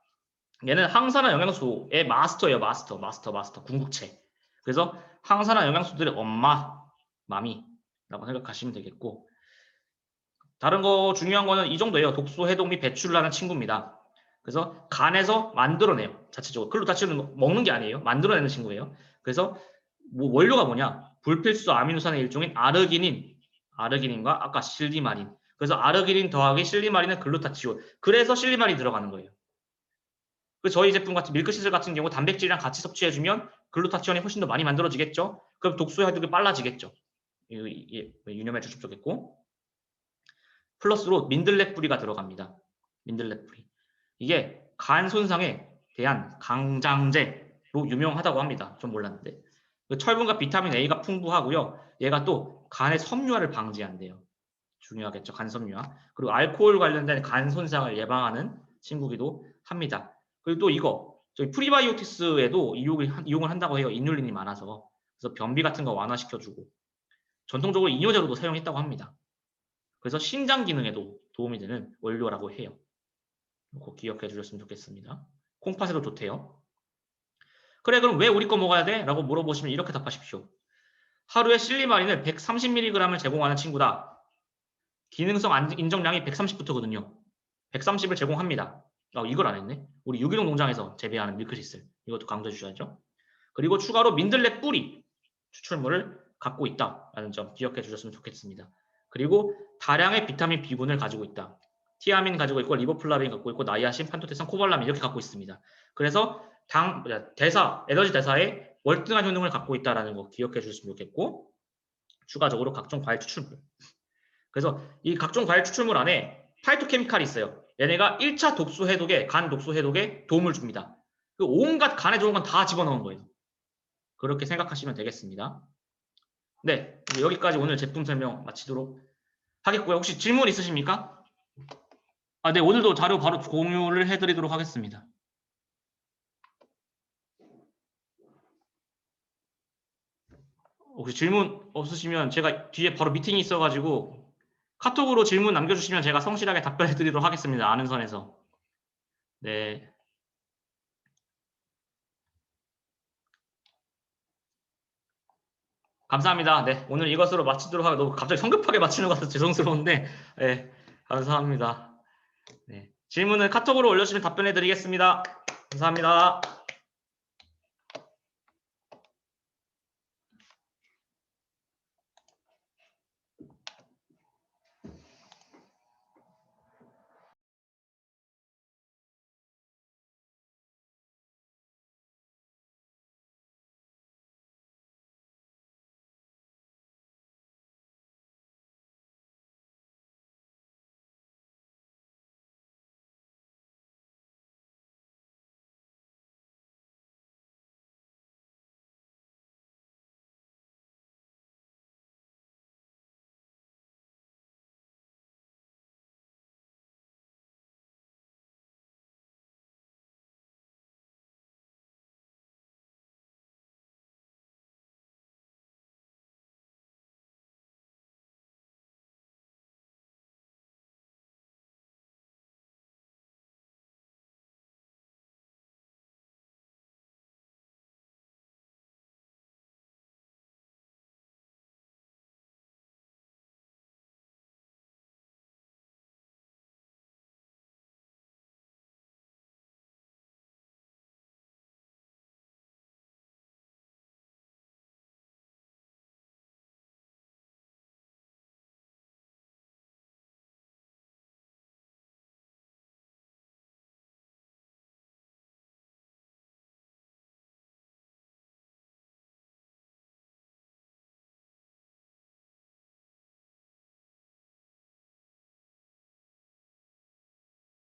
얘는 항산화 영양소의 마스터예요. 마스터. 궁극체. 그래서 항산화 영양소들의 엄마, 마미라고 생각하시면 되겠고. 다른 거 중요한 거는 이 정도예요. 독소 해독 및 배출을 하는 친구입니다. 그래서 간에서 만들어내요. 자체적으로. 글루타치온은 먹는 게 아니에요. 만들어내는 친구예요. 그래서 뭐 원료가 뭐냐? 불필수 아미노산의 일종인 아르기닌과 아까 실리마린. 그래서 아르기닌 더하기 실리마린은 글루타치온. 그래서 실리마린이 들어가는 거예요. 그 저희 제품 같은 밀크시슬 같은 경우 단백질이랑 같이 섭취해주면 글루타치온이 훨씬 더 많이 만들어지겠죠. 그럼 독소 해독이 빨라지겠죠. 이게 유념해 주시면 좋겠고. 플러스로 민들레 뿌리가 들어갑니다. 민들레 뿌리. 이게 간 손상에 대한 강장제로 유명하다고 합니다. 좀 몰랐는데. 철분과 비타민 A가 풍부하고요. 얘가 또 간의 섬유화를 방지한대요. 중요하겠죠. 간 섬유화. 그리고 알코올 관련된 간 손상을 예방하는 친구기도 합니다. 그리고 또 이거 저희 프리바이오틱스에도 이용을 한다고 해요. 이눌린이 많아서. 그래서 변비 같은 거 완화시켜주고 전통적으로 이뇨제로도 사용했다고 합니다. 그래서 신장 기능에도 도움이 되는 원료라고 해요. 이거 기억해 주셨으면 좋겠습니다. 콩팥에도 좋대요. 그래 그럼 왜 우리 거 먹어야 돼? 라고 물어보시면 이렇게 답하십시오. 하루에 실리마린을 130mg을 제공하는 친구다. 기능성 인정량이 130부터거든요. 130을 제공합니다. 이걸 안 했네. 우리 유기농 농장에서 재배하는 밀크시슬. 이것도 강조해 주셔야죠. 그리고 추가로 민들레 뿌리 추출물을 갖고 있다라는 점 기억해 주셨으면 좋겠습니다. 그리고 다량의 비타민 B군을 가지고 있다. 티아민 가지고 있고 리보플라빈 갖고 있고 나이아신, 판토테산, 코발라민 이렇게 갖고 있습니다. 그래서 에너지 대사에 월등한 효능을 갖고 있다는 거 기억해 주셨으면 좋겠고 추가적으로 각종 과일 추출물. 그래서 이 각종 과일 추출물 안에 파이토케미칼이 있어요. 얘네가 1차 독소 해독에 간 독소 해독에 도움을 줍니다. 그 온갖 간에 좋은 건 다 집어넣은 거예요. 그렇게 생각하시면 되겠습니다. 네, 여기까지 오늘 제품 설명 마치도록 하겠고요. 혹시 질문 있으십니까? 네, 오늘도 자료 바로 공유를 해드리도록 하겠습니다. 혹시 질문 없으시면 제가 뒤에 바로 미팅이 있어가지고 카톡으로 질문 남겨주시면 제가 성실하게 답변해 드리도록 하겠습니다. 아는 선에서. 네. 감사합니다. 네. 오늘 이것으로 마치도록 하고 너무 갑자기 성급하게 마치는 것 같아서 죄송스러운데 네. 감사합니다. 네. 질문은 카톡으로 올려주시면 답변해 드리겠습니다. 감사합니다.